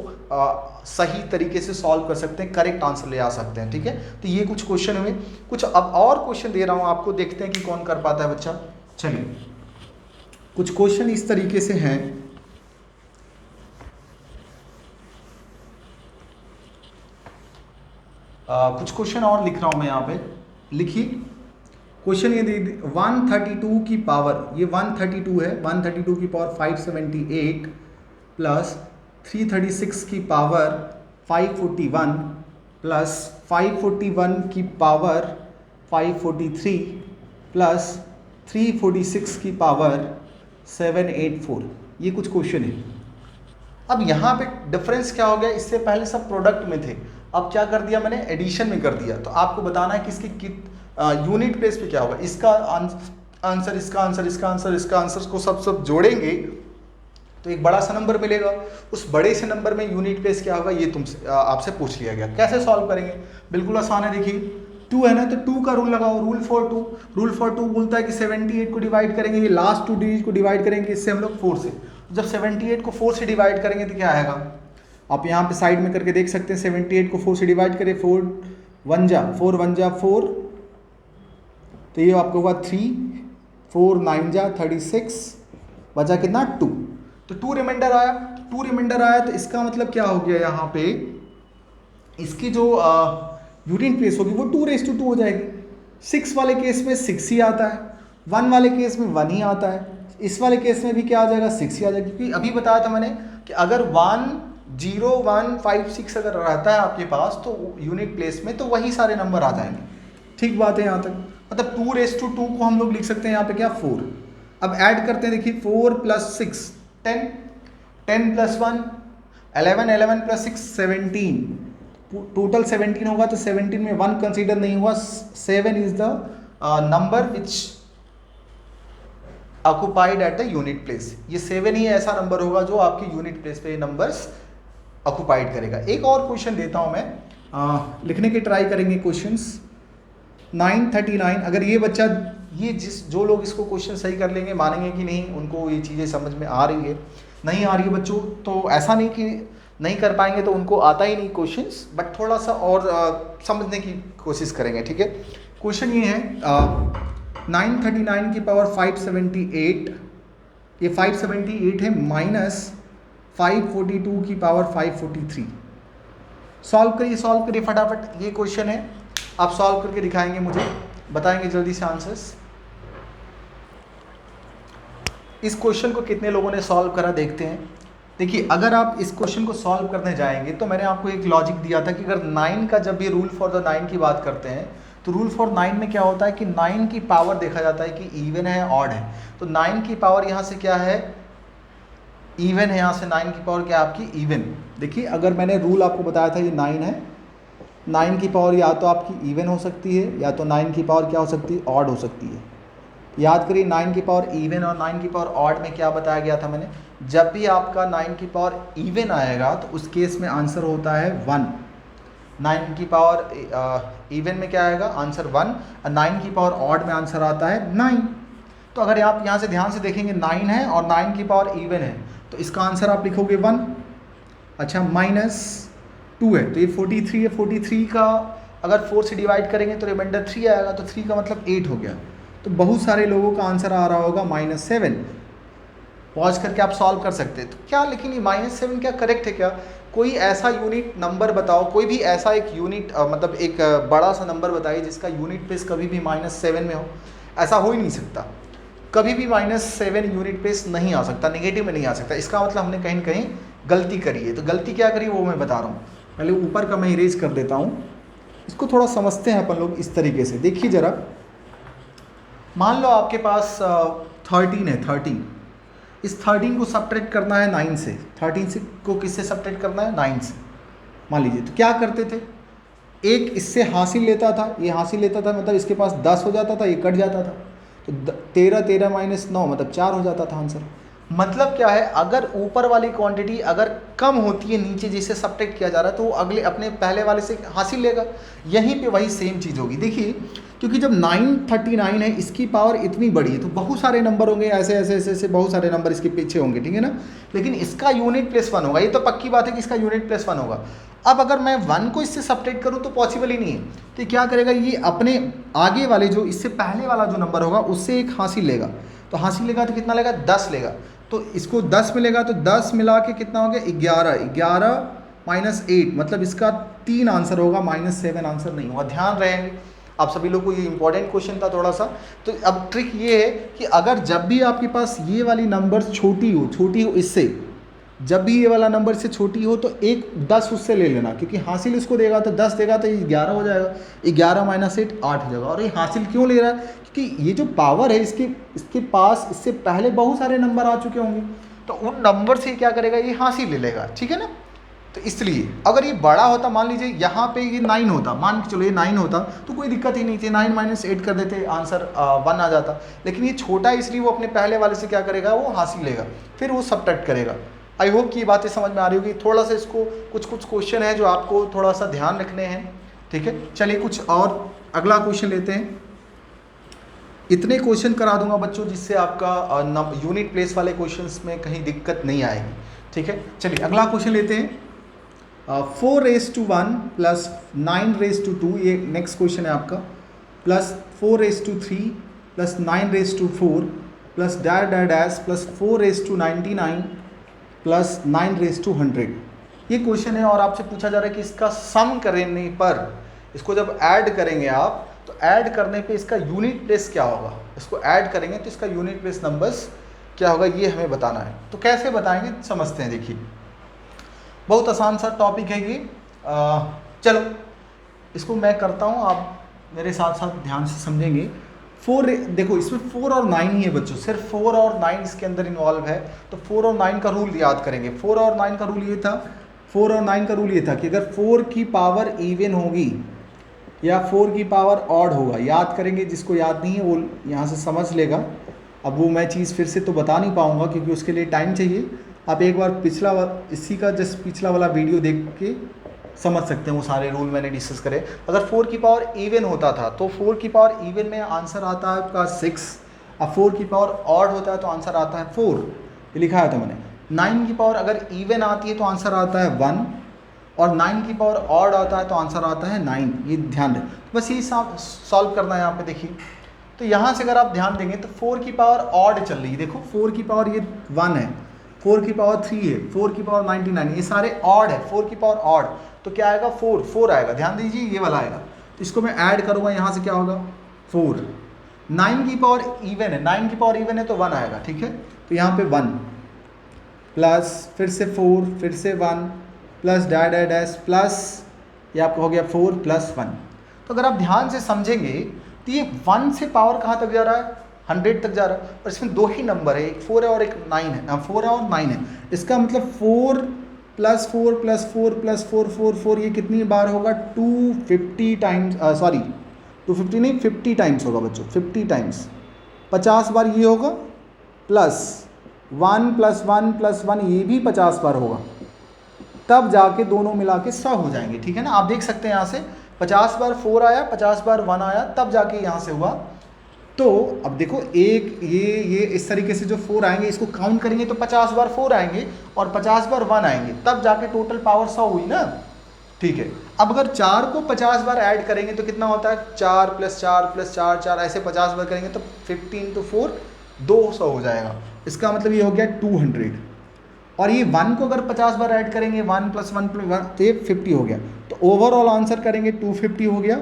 S1: सही तरीके से सॉल्व कर सकते हैं, करेक्ट आंसर ले आ सकते हैं, ठीक है। तो ये कुछ क्वेश्चन हुए, कुछ अब और क्वेश्चन दे रहा हूँ आपको, देखते हैं कि कौन कर पाता है बच्चा। चलिए कुछ क्वेश्चन इस तरीके से हैं, कुछ क्वेश्चन और लिख रहा हूँ मैं यहाँ पे, लिखिए। क्वेश्चन ये 132 की पावर, ये 132 है, 132 की पावर 578 प्लस 336 की पावर 541 प्लस 541 की पावर 543 प्लस 346 की पावर 784। ये कुछ क्वेश्चन है। अब यहाँ पे डिफरेंस क्या हो गया, इससे पहले सब प्रोडक्ट में थे, अब क्या कर दिया मैंने, एडिशन में कर दिया। तो आपको बताना है कि इसकी यूनिट प्लेस पे क्या होगा, इसका आंसर, इसका आंसर, इसका आंसर, इसका आंसर को सब जोड़ेंगे तो एक बड़ा सा नंबर मिलेगा। उस बड़े से नंबर में यूनिट प्लेस क्या होगा, ये तुमसे आपसे पूछ लिया गया। कैसे सॉल्व करेंगे, बिल्कुल आसान है। देखिए 2 है ना, तो 2 का रूल लगाओ, रूल फॉर 2 बोलता है कि 78 को डिवाइड करेंगे, ये लास्ट 2 डिजिट को डिवाइड करेंगे, इससे हम लोग 4 से, जब 78 को 4 से डिवाइड करेंगे तो क्या आएगा, आप यहाँ पे साइड में करके देख सकते हैं। 78 को 4 से डिवाइड करें, 4 1 जा 4, तो ये आपको हुआ 3, 4 9 जा 36, बचा कितना 2, तो 2 रिमाइंडर आया। 2 रिमाइंडर आया तो इसका मतलब क्या हो गया, यहाँ पे इसकी जो यूनिट प्लेस होगी वो 2⁻2 हो जाएगी। 6 वाले केस में 6 ही आता है, 1 वाले केस में 1 ही आता है, इस वाले केस में भी क्या आ जाएगा 6 ही आ जाएगा, क्योंकि अभी बताया था मैंने कि अगर 1 0 1 5 6 अगर रहता है आपके पास तो यूनिट प्लेस में तो वही सारे नंबर आ जाएंगे। ठीक बात है यहाँ तक, मतलब 2 को हम लोग लिख सकते हैं यहाँ पे क्या 4। अब ऐड करते हैं, देखिए 4 + 6 10, 10 + 1 11, 11 + 6 17, टोटल 17 होगा। तो 17 में 1 कंसीडर नहीं हुआ, 7 is the number which occupied at the unit place. ये 7 ही ऐसा नंबर होगा जो आपके यूनिट प्लेस पे नंबर्स ऑक्युपाइड करेगा। एक और क्वेश्चन देता हूं मैं, लिखने की ट्राई करेंगे क्वेश्चंस। 939, अगर ये बच्चा ये जो लोग इसको क्वेश्चन सही कर लेंगे, मानेंगे कि नहीं उनको ये चीज़ें समझ में आ रही है, नहीं आ रही है बच्चों, तो ऐसा नहीं कि नहीं कर पाएंगे तो उनको आता ही नहीं क्वेश्चंस, बट थोड़ा सा और समझने की कोशिश करेंगे। ठीक है, क्वेश्चन ये है 939 की पावर 578, ये 578 है, माइनस 542 की पावर 543। सॉल्व करिए फटाफट, ये क्वेश्चन है, आप सॉल्व करके दिखाएंगे, मुझे बताएंगे जल्दी से आंसर्स। इस क्वेश्चन को कितने लोगों ने सॉल्व करा देखते हैं। देखिए, अगर आप इस क्वेश्चन को सॉल्व करने जाएंगे तो मैंने आपको एक लॉजिक दिया था कि अगर 9 का जब भी रूल फॉर द 9 की बात करते हैं तो रूल फॉर 9 में क्या होता है कि 9 की पावर देखा जाता है कि इवन है ऑड है। तो 9 की पावर यहाँ से क्या है, इवन है, यहाँ से 9 की पावर क्या है आपकी इवन। देखिए, अगर मैंने रूल आपको बताया था ये 9 है, 9 की पावर या तो आपकी इवन हो सकती है या तो 9 की पावर क्या हो सकती है, ऑड हो सकती है। याद करिए 9 की पावर इवन और 9 की पावर ऑड में क्या बताया गया था मैंने, जब भी आपका 9 की पावर इवन आएगा तो उस केस में आंसर होता है 1। 9 की पावर इवन में क्या आएगा, आंसर 1, और 9 की पावर ऑड में आंसर आता है 9। तो अगर आप यहाँ से ध्यान से देखेंगे 9 है और 9 की पावर इवन है तो इसका आंसर आप लिखोगे 1। अच्छा, -2 है तो ये 43 है, 43 का अगर 4 से डिवाइड करेंगे तो रिमाइंडर 3 आएगा, तो 3 का मतलब 8 हो गया। तो बहुत सारे लोगों का आंसर आ रहा होगा -7। पॉज करके आप सॉल्व कर सकते हैं। तो क्या, लेकिन ये -7 क्या करेक्ट है क्या? कोई ऐसा यूनिट नंबर बताओ, कोई भी ऐसा एक यूनिट मतलब एक बड़ा सा नंबर बताइए जिसका यूनिट प्लेस कभी भी -7 में हो। ऐसा हो ही नहीं सकता, कभी भी -7 यूनिट प्लेस नहीं आ सकता, नेगेटिव में नहीं आ सकता। इसका मतलब हमने कहीं न कहीं गलती करी है। तो गलती क्या करी वो मैं बता रहा हूँ। पहले ऊपर का मैं इरेज कर देता हूँ, इसको थोड़ा समझते हैं अपन लोग इस तरीके से। देखिए ज़रा, मान लो आपके पास 13 है, 13, इस 13 को सब्ट्रैक्ट करना है 9 से। 13 से को किससे सब्ट्रैक्ट करना है, 9 से मान लीजिए। तो क्या करते थे, एक इससे हासिल लेता था, ये हासिल लेता था, मतलब इसके पास 10 हो जाता था, ये कट जाता था, तो 13 13 - 9 मतलब 4 हो जाता था आंसर। मतलब क्या है, अगर ऊपर वाली क्वांटिटी अगर कम होती है नीचे जिसे सब्ट्रैक्ट किया जा रहा है तो वो अगले अपने पहले वाले से हासिल लेगा। यहीं पे वही सेम चीज़ होगी। देखिए, क्योंकि जब 939 है, इसकी पावर इतनी बड़ी है तो बहुत सारे नंबर होंगे, ऐसे ऐसे ऐसे ऐसे बहुत सारे नंबर इसके पीछे होंगे, ठीक है ना। लेकिन इसका यूनिट प्लेस 1 होगा, ये तो पक्की बात है कि इसका यूनिट प्लेस 1 होगा। अब अगर मैं 1 को इससे सब्ट्रैक्ट करूँ तो पॉसिबल ही नहीं है। तो क्या करेगा, ये अपने आगे वाले जो इससे पहले वाला जो नंबर होगा उससे एक हासिल लेगा। तो हासिल लेगा तो कितना लेगा, 10 लेगा। तो इसको 10 मिलेगा तो 10 मिला के कितना हो गया, 11। 11 - 8 मतलब इसका 3 आंसर होगा, -7 आंसर नहीं होगा। ध्यान रहेंगे आप सभी लोग को, ये इंपॉर्टेंट क्वेश्चन था थोड़ा सा। तो अब ट्रिक ये है कि अगर जब भी आपके पास ये वाली नंबर छोटी हो इससे, जब भी ये वाला नंबर से छोटी हो तो एक 10 उससे ले लेना, क्योंकि हासिल इसको देगा तो 10 देगा तो ये 11 हो जाएगा। 11 - 8 8 हो जाएगा। और ये हासिल क्यों ले रहा है, क्योंकि ये जो पावर है इसके पास इससे पहले बहुत सारे नंबर आ चुके होंगे, तो उन नंबर से क्या करेगा, ये हासिल ले लेगा, ठीक है ना। तो इसलिए अगर ये बड़ा होता, मान लीजिए यहाँ पे ये 9 होता, मान के चलो ये 9 होता तो कोई दिक्कत ही नहीं थी, 9 - 8 कर देते, आंसर 1 आ जाता। लेकिन ये छोटा है इसलिए वो अपने पहले वाले से क्या करेगा, वो हासिल लेगा, फिर वो सब्ट्रैक्ट करेगा। आई होप कि ये बातें समझ में आ रही होगी। थोड़ा सा इसको कुछ क्वेश्चन है जो आपको थोड़ा सा ध्यान रखने हैं, ठीक है। चलिए कुछ और अगला क्वेश्चन लेते हैं। इतने क्वेश्चन करा दूंगा बच्चों जिससे आपका यूनिट प्लेस वाले क्वेश्चंस में कहीं दिक्कत नहीं आएगी, ठीक है। चलिए अगला क्वेश्चन लेते हैं। 4⁻1 + 9⁻2, ये नेक्स्ट क्वेश्चन है आपका, + 4⁻3 + 9⁻4 + डैश + 4⁻99 + 9⁻100। ये क्वेश्चन है और आपसे पूछा जा रहा है कि इसका सम करने पर, इसको जब ऐड करेंगे आप तो ऐड करने पे इसका यूनिट प्लेस क्या होगा। इसको ऐड करेंगे तो इसका यूनिट प्लेस नंबर्स क्या होगा ये हमें बताना है। तो कैसे बताएंगे समझते हैं। देखिए बहुत आसान सा टॉपिक है ये। चलो इसको मैं करता हूँ, आप मेरे साथ साथ ध्यान से समझेंगे। 4 देखो इसमें 4 और 9 ही है बच्चों, सिर्फ 4 और 9 इसके अंदर इन्वॉल्व है। तो 4 और 9 का रूल याद करेंगे। 4 और 9 का रूल ये था, 4 और 9 का रूल ये था कि अगर 4 की पावर इवन होगी या 4 की पावर ऑड होगा, याद करेंगे। जिसको याद नहीं है वो यहाँ से समझ लेगा। अब वो मैं चीज़ फिर से तो बता नहीं पाऊँगा क्योंकि उसके लिए टाइम चाहिए। आप एक बार इसी का जस्ट पिछला वाला वीडियो देख के समझ सकते हैं वो सारे रूल मैंने डिस्कस करे। अगर 4 की पावर इवन होता था तो 4 की पावर इवन में आंसर आता है आपका 6। अब 4 की पावर ऑड होता है तो आंसर आता है 4, ये लिखा था मैंने। 9 की पावर अगर इवन आती है तो आंसर आता है 1, और 9 की पावर ऑड आता है तो आंसर आता है 9। ये ध्यान दें, बस ये सॉल्व करना है यहाँ पे। देखिए तो यहाँ से अगर आप ध्यान देंगे तो 4 की पावर ऑड चल रही है। देखो 4 की पावर ये 1 है, 4 की पावर 3 है, 4 की पावर 99, ये सारे ऑड है। 4 की पावर ऑड तो क्या आएगा 4 आएगा। ध्यान दीजिए ये वाला आएगा। तो इसको मैं ऐड करूँगा, यहाँ से क्या होगा 4। 9 की पावर इवन है, 9 की पावर इवन है तो 1 आएगा, ठीक है। तो यहाँ पे 1 प्लस फिर से 4 फिर से 1 प्लस डैश प्लस ये आपका हो गया 4 प्लस 1। तो अगर आप ध्यान से समझेंगे तो ये 1 से पावर कहाँ तक जा रहा है, 100 तक जा रहा है। और इसमें 2 ही नंबर है, एक 4 है और एक 9 है। 4 है और 9 है, इसका मतलब 4 प्लस 4 प्लस 4 प्लस 4 4 4 ये कितनी बार होगा 250 टाइम्स, सॉरी 250 नहीं 50 टाइम्स होगा बच्चों, 50 टाइम्स 50 बार ये होगा, प्लस 1 प्लस 1 प्लस 1 ये भी 50 बार होगा। तब जाके दोनों मिला के 100 हो जाएंगे, ठीक है ना। आप देख सकते हैं यहाँ से 50 बार 4 आया, 50 बार 1 आया, तब जाके यहाँ से हुआ। तो अब देखो एक ये इस तरीके से जो 4 आएंगे इसको काउंट करेंगे तो 50 बार 4 आएंगे और 50 बार 1 आएंगे, तब जाके टोटल पावर 100 हुई ना, ठीक है। अब अगर 4 को 50 बार ऐड करेंगे तो कितना होता है 4 प्लस 4 प्लस 4 4 ऐसे 50 बार करेंगे तो 15 to 4 200 हो जाएगा। इसका मतलब ये हो गया 200। और ये 1 को अगर 50 बार ऐड करेंगे 1 प्लस 1 प्लस 1 तो ये 50 हो गया। तो ओवरऑल आंसर करेंगे 250 हो गया।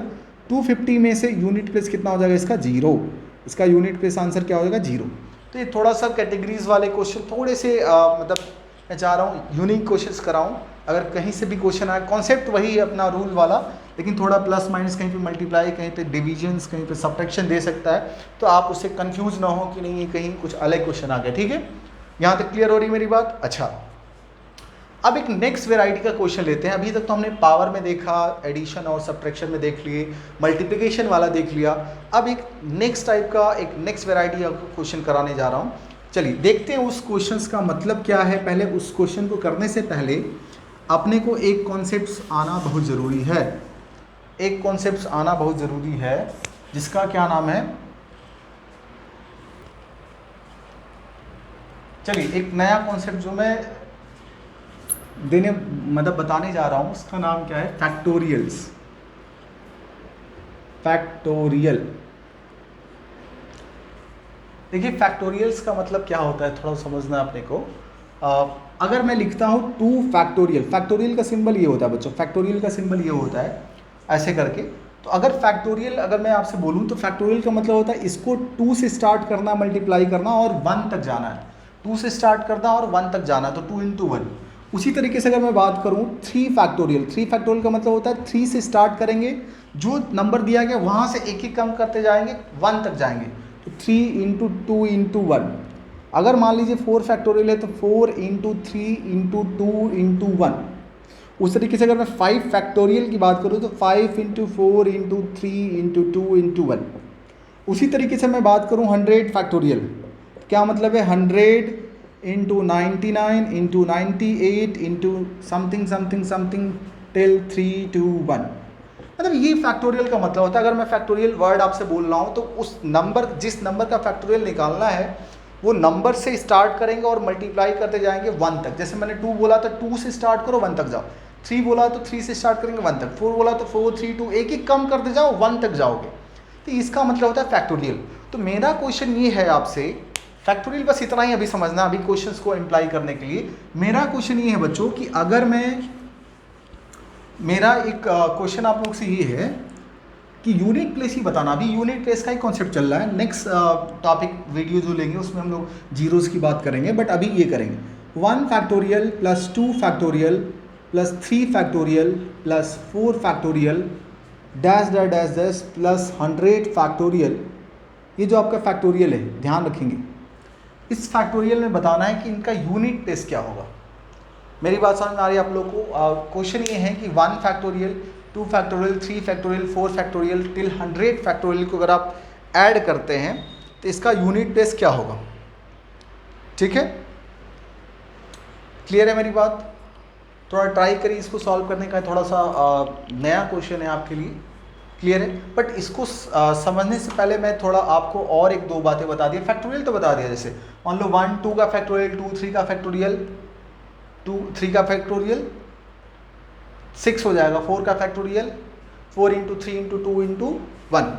S1: 250 में से यूनिट प्लेस कितना हो जाएगा इसका 0, इसका यूनिट प्लेस आंसर क्या हो जाएगा 0। तो ये थोड़ा सा कैटेगरीज वाले क्वेश्चन थोड़े से मतलब मैं चाह रहा हूँ यूनिक क्वेश्चंस कराऊँ। अगर कहीं से भी क्वेश्चन आए, कॉन्सेप्ट वही है अपना रूल वाला, लेकिन थोड़ा प्लस माइनस, कहीं पे मल्टीप्लाई, कहीं पे डिविजन्स, कहीं पे सब्ट्रैक्शन दे सकता है। तो आप उससे कंफ्यूज ना हो कि नहीं ये कहीं कुछ अलग क्वेश्चन आ गया, ठीक है। यहाँ तक क्लियर हो रही मेरी बात। अच्छा अब एक नेक्स्ट वेराइटी का क्वेश्चन लेते हैं। अभी तक तो हमने पावर में देखा, एडिशन और सब्ट्रैक्शन में देख लिए, मल्टीप्लिकेशन वाला देख लिया। अब एक नेक्स्ट टाइप का एक नेक्स्ट वेराइटी का क्वेश्चन कराने जा रहा हूँ। चलिए देखते हैं उस क्वेश्चन का मतलब क्या है। पहले उस क्वेश्चन को करने से पहले अपने को एक कॉन्सेप्ट आना बहुत ज़रूरी है। एक कॉन्सेप्ट आना बहुत ज़रूरी है जिसका क्या नाम है, चलिए एक नया कॉन्सेप्ट जो मैं बताने जा रहा हूँ उसका नाम क्या है, फैक्टोरियल्स। फैक्टोरियल, देखिए फैक्टोरियल्स का मतलब क्या होता है थोड़ा समझना है अपने को। अगर मैं लिखता हूँ 2 फैक्टोरियल, फैक्टोरियल का सिंबल ये होता है बच्चों, फैक्टोरियल का सिंबल ये होता है ऐसे करके। तो अगर फैक्टोरियल अगर मैं आपसे बोलूँ तो फैक्टोरियल का मतलब होता है इसको 2 से स्टार्ट करना, मल्टीप्लाई करना और 1 तक जाना है। 2 से स्टार्ट करना और 1 तक जाना, तो 2 into 1। उसी तरीके से अगर मैं बात करूँ 3 फैक्टोरियल, 3 फैक्टोरियल का मतलब होता है 3 से स्टार्ट करेंगे, जो नंबर दिया गया वहाँ से एक कम करते जाएंगे 1 तक जाएंगे। तो 3 into 2 into 1। अगर मान लीजिए 4 फैक्टोरियल है तो 4 into 3 into 2 into 1। उस तरीके से अगर मैं 5 फैक्टोरियल की बात करूँ तो 5 into 4 into 3 into 2 into 1। उसी तरीके से मैं बात करूँ 100 फैक्टोरियल, क्या मतलब है 100 into 99 into 98 into something something something till 3 2 1। मतलब ये फैक्टोरियल का मतलब होता है। अगर मैं फैक्टोरियल वर्ड आपसे बोल रहा हूँ तो उस नंबर, जिस नंबर का फैक्टोरियल निकालना है वो नंबर से स्टार्ट करेंगे और मल्टीप्लाई करते जाएंगे 1 तक। जैसे मैंने 2 बोला तो 2 से स्टार्ट करो 1 तक जाओ, 3 बोला तो 3 से स्टार्ट करेंगे 1 तक, 4 बोला तो 4 3 2 एक कम करते जाओ 1 तक जाओगे। तो इसका मतलब होता है फैक्टोरियल। तो मेरा क्वेश्चन ये है आपसे, फैक्टोरियल बस इतना ही अभी समझना, अभी क्वेश्चंस को इम्प्लाई करने के लिए मेरा क्वेश्चन ये है बच्चों कि अगर मैं, मेरा एक क्वेश्चन आप लोग से ये है कि यूनिट प्लेस ही बताना। अभी यूनिट प्लेस का ही कॉन्सेप्ट चल रहा है, नेक्स्ट टॉपिक वीडियो जो लेंगे उसमें हम लोग जीरोस की बात करेंगे, बट अभी ये करेंगे 1 factorial plus 2 factorial plus 3 factorial plus 4 factorial dash dash dash dash plus 100 factorial. ये जो आपका फैक्टोरियल है, ध्यान रखेंगे इस फैक्टोरियल में बताना है कि इनका यूनिट प्लेस क्या होगा। मेरी बात समझ में आ रही है आप लोगों को? क्वेश्चन ये है कि 1 factorial 2 factorial 3 factorial 4 factorial till 100 factorial को अगर आप ऐड करते हैं तो इसका यूनिट प्लेस क्या होगा। ठीक है, क्लियर है मेरी बात? थोड़ा ट्राई करिए इसको सॉल्व करने का, थोड़ा सा नया क्वेश्चन है आपके लिए, क्लियर है। बट इसको समझने से पहले मैं थोड़ा आपको और एक दो बातें बता दिया। फैक्टोरियल तो बता दिया, जैसे मान लो 1 2 का फैक्टोरियल 2 3 का फैक्टोरियल 2 3 का फैक्टोरियल 6 हो जाएगा, 4 का फैक्टोरियल 4 इंटू 3 इंटू 2 इंटू 1,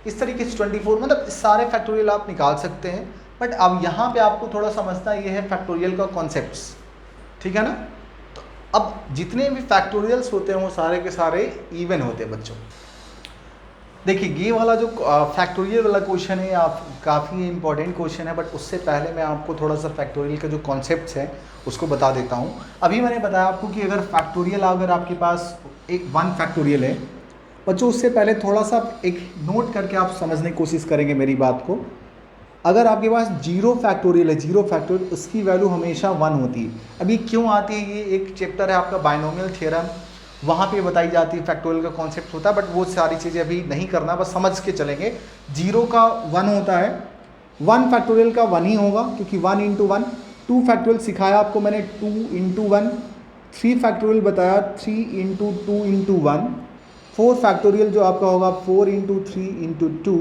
S1: इस तरीके से 24, मतलब सारे फैक्टोरियल आप निकाल सकते हैं। बट अब यहाँ पे आपको थोड़ा समझना ये है फैक्टोरियल का कॉन्सेप्ट्स, ठीक है ना। तो अब जितने भी फैक्टोरियल्स होते हैं वो सारे के सारे इवन होते हैं बच्चों। देखिए ये वाला जो फैक्टोरियल वाला क्वेश्चन है आप काफ़ी इंपॉर्टेंट क्वेश्चन है, बट उससे पहले मैं आपको थोड़ा सा फैक्टोरियल का जो कॉन्सेप्ट्स है उसको बता देता हूँ। अभी मैंने बताया आपको कि अगर फैक्टोरियल अगर आपके पास एक 1 फैक्टोरियल है बच्चों, उससे पहले थोड़ा सा एक नोट करके आप समझने की कोशिश करेंगे मेरी बात को। अगर आपके पास 0 फैक्टोरियल है, 0 फैक्टोरियल, उसकी वैल्यू हमेशा 1 होती है। अभी क्यों आती है, ये एक चैप्टर है आपका बाइनोमियल थ्योरम, वहाँ पे बताई जाती है फैक्टोरियल का कॉन्सेप्ट होता है, बट वो सारी चीज़ें अभी नहीं करना, बस समझ के चलेंगे। 0 का 1 होता है, 1 फैक्टोरियल का 1 ही होगा क्योंकि 1 इंटू 1। 2 फैक्टोरियल सिखाया आपको मैंने 2 इंटू 1। 3 फैक्टोरियल बताया 3 इंटू 2 इंटू 1। 4 फैक्टोरियल जो आपका होगा 4 इंटू 3 इंटू 2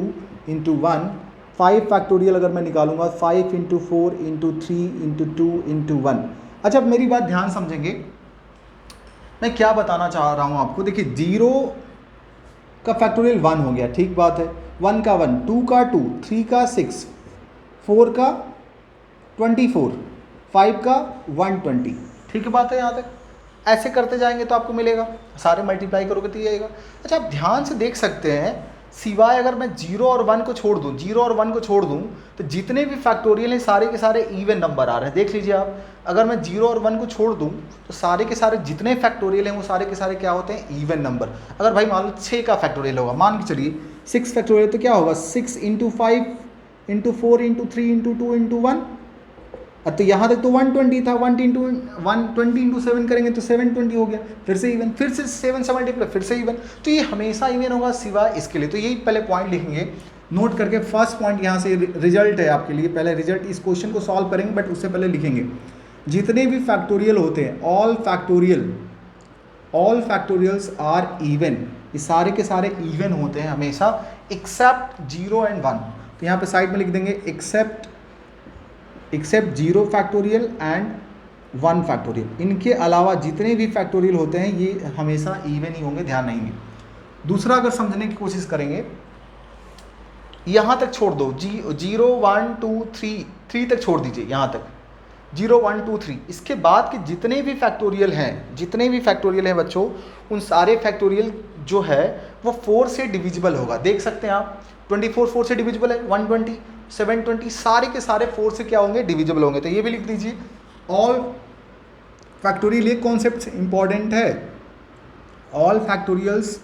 S1: इंटू 1। 5 फैक्टोरियल अगर मैं निकालूंगा 5 इंटू 4 इंटू 3 इंटू 2 इंटू 1। अच्छा अब मेरी बात ध्यान समझेंगे, मैं क्या बताना चाह रहा हूँ आपको। देखिए 0 का फैक्टोरियल 1 हो गया, ठीक बात है, 1 का 1, 2 का 2, 3 का 6, 4 का 24, 5 का 120, ठीक है बात है यहाँ तक। ऐसे करते जाएंगे तो आपको मिलेगा, सारे मल्टीप्लाई करोगे तो ये आएगा। अच्छा आप ध्यान से देख सकते हैं, सिवाय अगर मैं 0 और 1 को छोड़ दूं, 0 और 1 को छोड़ दूं तो जितने भी फैक्टोरियल हैं सारे के सारे इवन नंबर आ रहे हैं। देख लीजिए आप, अगर मैं 0 और 1 को छोड़ दूं तो सारे के सारे जितने फैक्टोरियल हैं वो सारे के सारे क्या होते हैं, इवन नंबर। अगर भाई मान लो 6 का फैक्टोरियल होगा, मान के चलिए 6 फैक्टोरियल, तो क्या होगा 6 into 5 into 4 into 3 into 2 into 1। तो यहाँ तक तो 120 था, 120 इंटू 7 करेंगे तो 720 हो गया, फिर से इवन, फिर से 7 से मल्टीप्लाई, फिर से इवन। तो ये हमेशा इवन होगा सिवाय इसके लिए। तो यही पहले पॉइंट लिखेंगे नोट करके। फर्स्ट पॉइंट यहाँ से रिजल्ट है आपके लिए, पहले रिजल्ट, इस क्वेश्चन को सॉल्व करेंगे बट उससे पहले लिखेंगे जितने भी फैक्टोरियल होते हैं, ऑल फैक्टोरियल्स आर इवन, ये सारे के सारे इवन होते हैं हमेशा, एक्सेप्ट 0 एंड 1। तो यहाँ पे साइड में लिख देंगे एक्सेप्ट 0 फैक्टोरियल एंड 1 फैक्टोरियल। इनके अलावा जितने भी फैक्टोरियल होते हैं ये हमेशा इवन ही होंगे, ध्यान नहीं है। दूसरा अगर समझने की कोशिश करेंगे, यहाँ तक छोड़ दो, 0 1 2 3 तक छोड़ दीजिए, यहाँ तक 0 1 2 3। इसके बाद के जितने भी फैक्टोरियल हैं बच्चों, उन सारे फैक्टोरियल जो है वो 4 से डिविजिबल होगा। देख सकते हैं आप 24 4 से डिविजिबल है, 120 720 सारे के सारे 4 से क्या होंगे, डिविजिबल होंगे। तो ये भी लिख दीजिए ऑल फैक्टोरियल, ये कॉन्सेप्ट इंपॉर्टेंट है। All factorials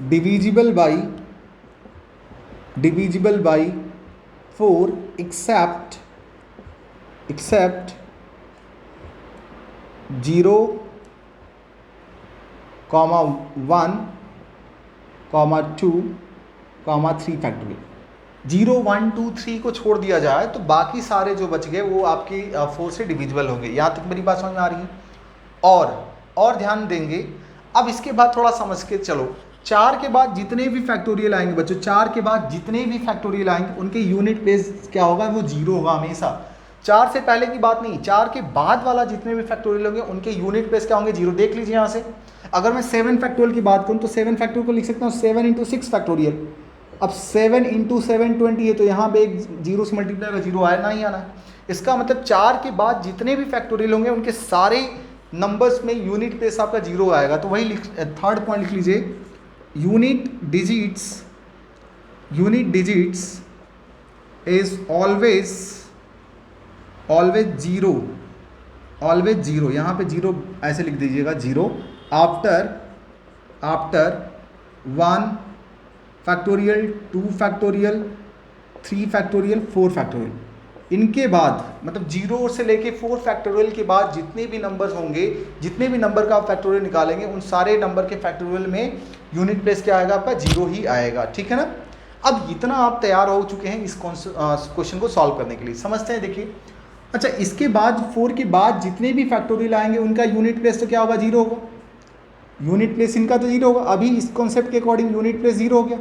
S1: divisible by 4 except 0, 1, 2, 3 factorial. 0 1 2 3 को छोड़ दिया जाए तो बाकी सारे जो बच गए वो आपकी 4 से डिविजिबल होंगे। यहाँ तक मेरी बात समझ में आ रही है? और ध्यान देंगे। अब इसके बाद थोड़ा समझ के चलो, 4 के बाद जितने भी फैक्टोरियल आएंगे बच्चों, 4 के बाद जितने भी फैक्टोरियल आएंगे उनके यूनिट प्लेस क्या होगा, वो 0 होगा हमेशा। 4 से पहले की बात नहीं, 4 के बाद वाला जितने भी फैक्टोरियल होंगे उनके यूनिट प्लेस क्या होंगे, 0। देख लीजिए यहाँ से, अगर मैं 7 फैक्टोरियल की बात करूँ तो 7 फैक्टोरियल को लिख सकता हूँ 7 इंटू 6 फैक्टोरियल। अब 7 इंटू 720 है, तो यहाँ पे एक 0 से मल्टीप्लाई का 0 आया ना ही आना। इसका मतलब 4 के बाद जितने भी फैक्टोरियल होंगे उनके सारे नंबर्स में यूनिट प्लेस आपका 0 आएगा। तो वही थर्ड पॉइंट लिख लीजिए, unit digits is always zero, यहाँ पे जीरो ऐसे लिख दीजिएगा, zero after 1 factorial, 2 factorial, 3 factorial, 4 factorial, इनके बाद मतलब जीरो से लेके 4 फैक्टोरियल के बाद जितने भी नंबर्स होंगे, जितने भी नंबर का आप फैक्टोरियल निकालेंगे, उन सारे नंबर के फैक्टोरियल में यूनिट प्लेस क्या आएगा आपका, जीरो ही आएगा। ठीक है ना। अब इतना आप तैयार हो चुके हैं इस क्वेश्चन को सॉल्व करने के लिए, समझते हैं। देखिए, अच्छा इसके बाद 4 के बाद जितने भी फैक्टोरियल आएंगे उनका यूनिट प्लेस तो क्या होगा, जीरो होगा। यूनिट प्लेस इनका तो जीरो होगा। अभी इस कॉन्सेप्ट के अकॉर्डिंग यूनिट प्लेस जीरो हो गया।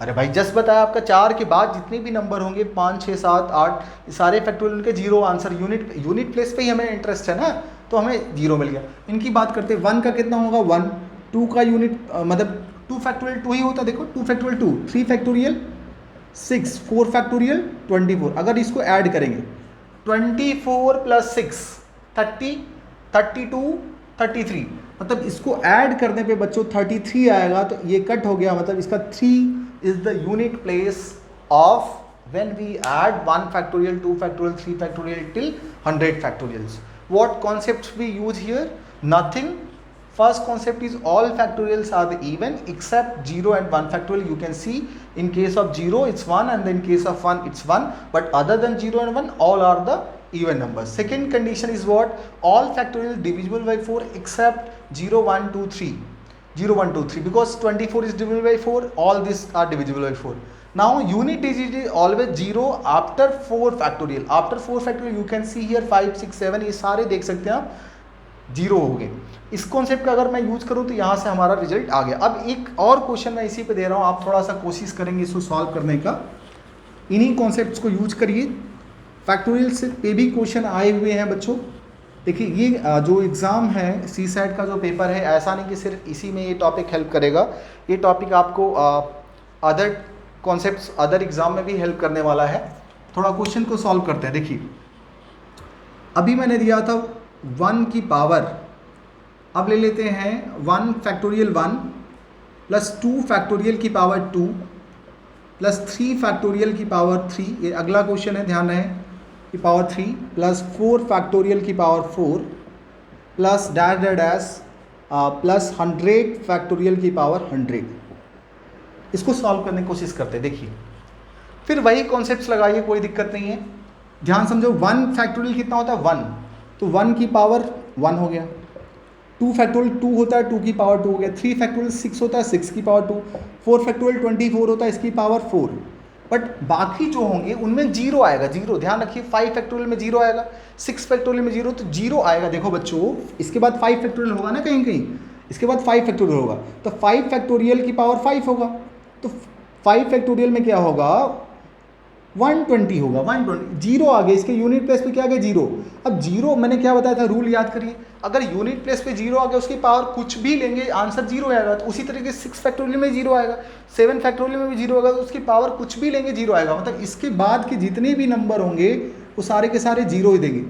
S1: अरे भाई जस्ट बताया आपका 4 के बाद जितने भी नंबर होंगे 5, 6, 7, 8 सारे फैक्टोरियल के जीरो आंसर, यूनिट प्लेस पे ही हमें इंटरेस्ट है ना, तो हमें जीरो मिल गया। इनकी बात करते हैं, 1 का कितना होगा 1, 2 का यूनिट मतलब 2 फैक्टोरियल 2 ही होता, देखो 2 फैक्टोरियल 2, 3 फैक्टोरियल 6, 4 फैक्टोरियल 24। अगर इसको ऐड करेंगे 24 प्लस 6 30, 32, 33, मतलब इसको ऐड करने पे बच्चों 33 आएगा, तो ये कट हो गया, मतलब इसका 3 is the unit place of when we add 1 factorial, 2 factorial, 3 factorial till 100 factorials. What concepts we use here? Nothing. First concept is all factorials are the even except 0 and 1 factorial. You can see in case of 0 it's 1 and in case of 1 it's 1, but other than 0 and 1 all are the even numbers. Second condition is what? All factorial divisible by 4 except 0, 1, 2, 3. 0, 1, 2, 3, because 24 is divisible by 4, all these are divisible by 4. Now unit digit is always 0 after 4 factorial. After 4 factorial you can see here 5, 6, 7 ये सारे देख सकते हैं आप zero हो गए। इस concept का अगर मैं यूज करूं तो यहाँ से हमारा रिजल्ट आ गया। अब एक और क्वेश्चन मैं इसी पे दे रहा हूँ, आप थोड़ा सा कोशिश करेंगे इसको सॉल्व करने का। इन्हीं कॉन्सेप्ट्स को यूज करिए। फैक्टोरियल से पे भी क्वेश्चन आए हुए हैं बच्चों। देखिए ये जो एग्ज़ाम है CSAT का जो पेपर है, ऐसा नहीं कि सिर्फ इसी में ये टॉपिक हेल्प करेगा, ये टॉपिक आपको अदर कॉन्सेप्ट्स अदर एग्ज़ाम में भी हेल्प करने वाला है। थोड़ा क्वेश्चन को सॉल्व करते हैं। देखिए अभी मैंने दिया था 1 की पावर, अब ले लेते हैं 1 फैक्टोरियल 1 प्लस 2 फैक्टोरियल की पावर 2 प्लस 3 फैक्टोरियल की पावर 3, ये अगला क्वेश्चन है, ध्यान रहे, की पावर 3 प्लस 4 फैक्टोरियल की power 4 plus dash dash dash plus 100 factorial की पावर 100। इसको सॉल्व करने की कोशिश करते हैं। देखिए फिर वही कॉन्सेप्ट्स लगाइए, कोई दिक्कत नहीं है। ध्यान समझो, 1 फैक्टोरियल कितना होता है 1, तो 1 की पावर 1 हो गया। 2 फैक्टोरियल 2 होता है, 2 की पावर 2 हो गया। 3 फैक्टोरियल 6 होता है, 6 की पावर 2। 4 फैक्टोरियल 24 होता है, इसकी पावर 4। बट बाकी जो होंगे उनमें जीरो आएगा, जीरो ध्यान रखिए। 5 फैक्टोरियल में जीरो आएगा, 6 फैक्टोरियल में जीरो, तो जीरो आएगा। देखो बच्चों इसके बाद 5 फैक्टोरियल होगा ना, कहीं कहीं इसके बाद 5 फैक्टोरियल होगा, तो 5 फैक्टोरियल की पावर 5 होगा, तो 5 फैक्टोरियल में क्या होगा 120 होगा। 120 जीरो आ गया, इसके यूनिट प्लेस पे क्या आ गया जीरो। अब जीरो मैंने क्या बताया था, रूल याद करिए, अगर यूनिट प्लेस पे जीरो आ गया उसकी पावर कुछ भी लेंगे आंसर जीरो आएगा। तो उसी तरीके से 6 फैक्टोरियल में जीरो आएगा, 7 फैक्टोरियल में भी जीरो आएगा, तो उसकी पावर कुछ भी लेंगे जीरो आएगा। मतलब इसके बाद के जितने भी नंबर होंगे वो सारे के सारे जीरो ही देंगे।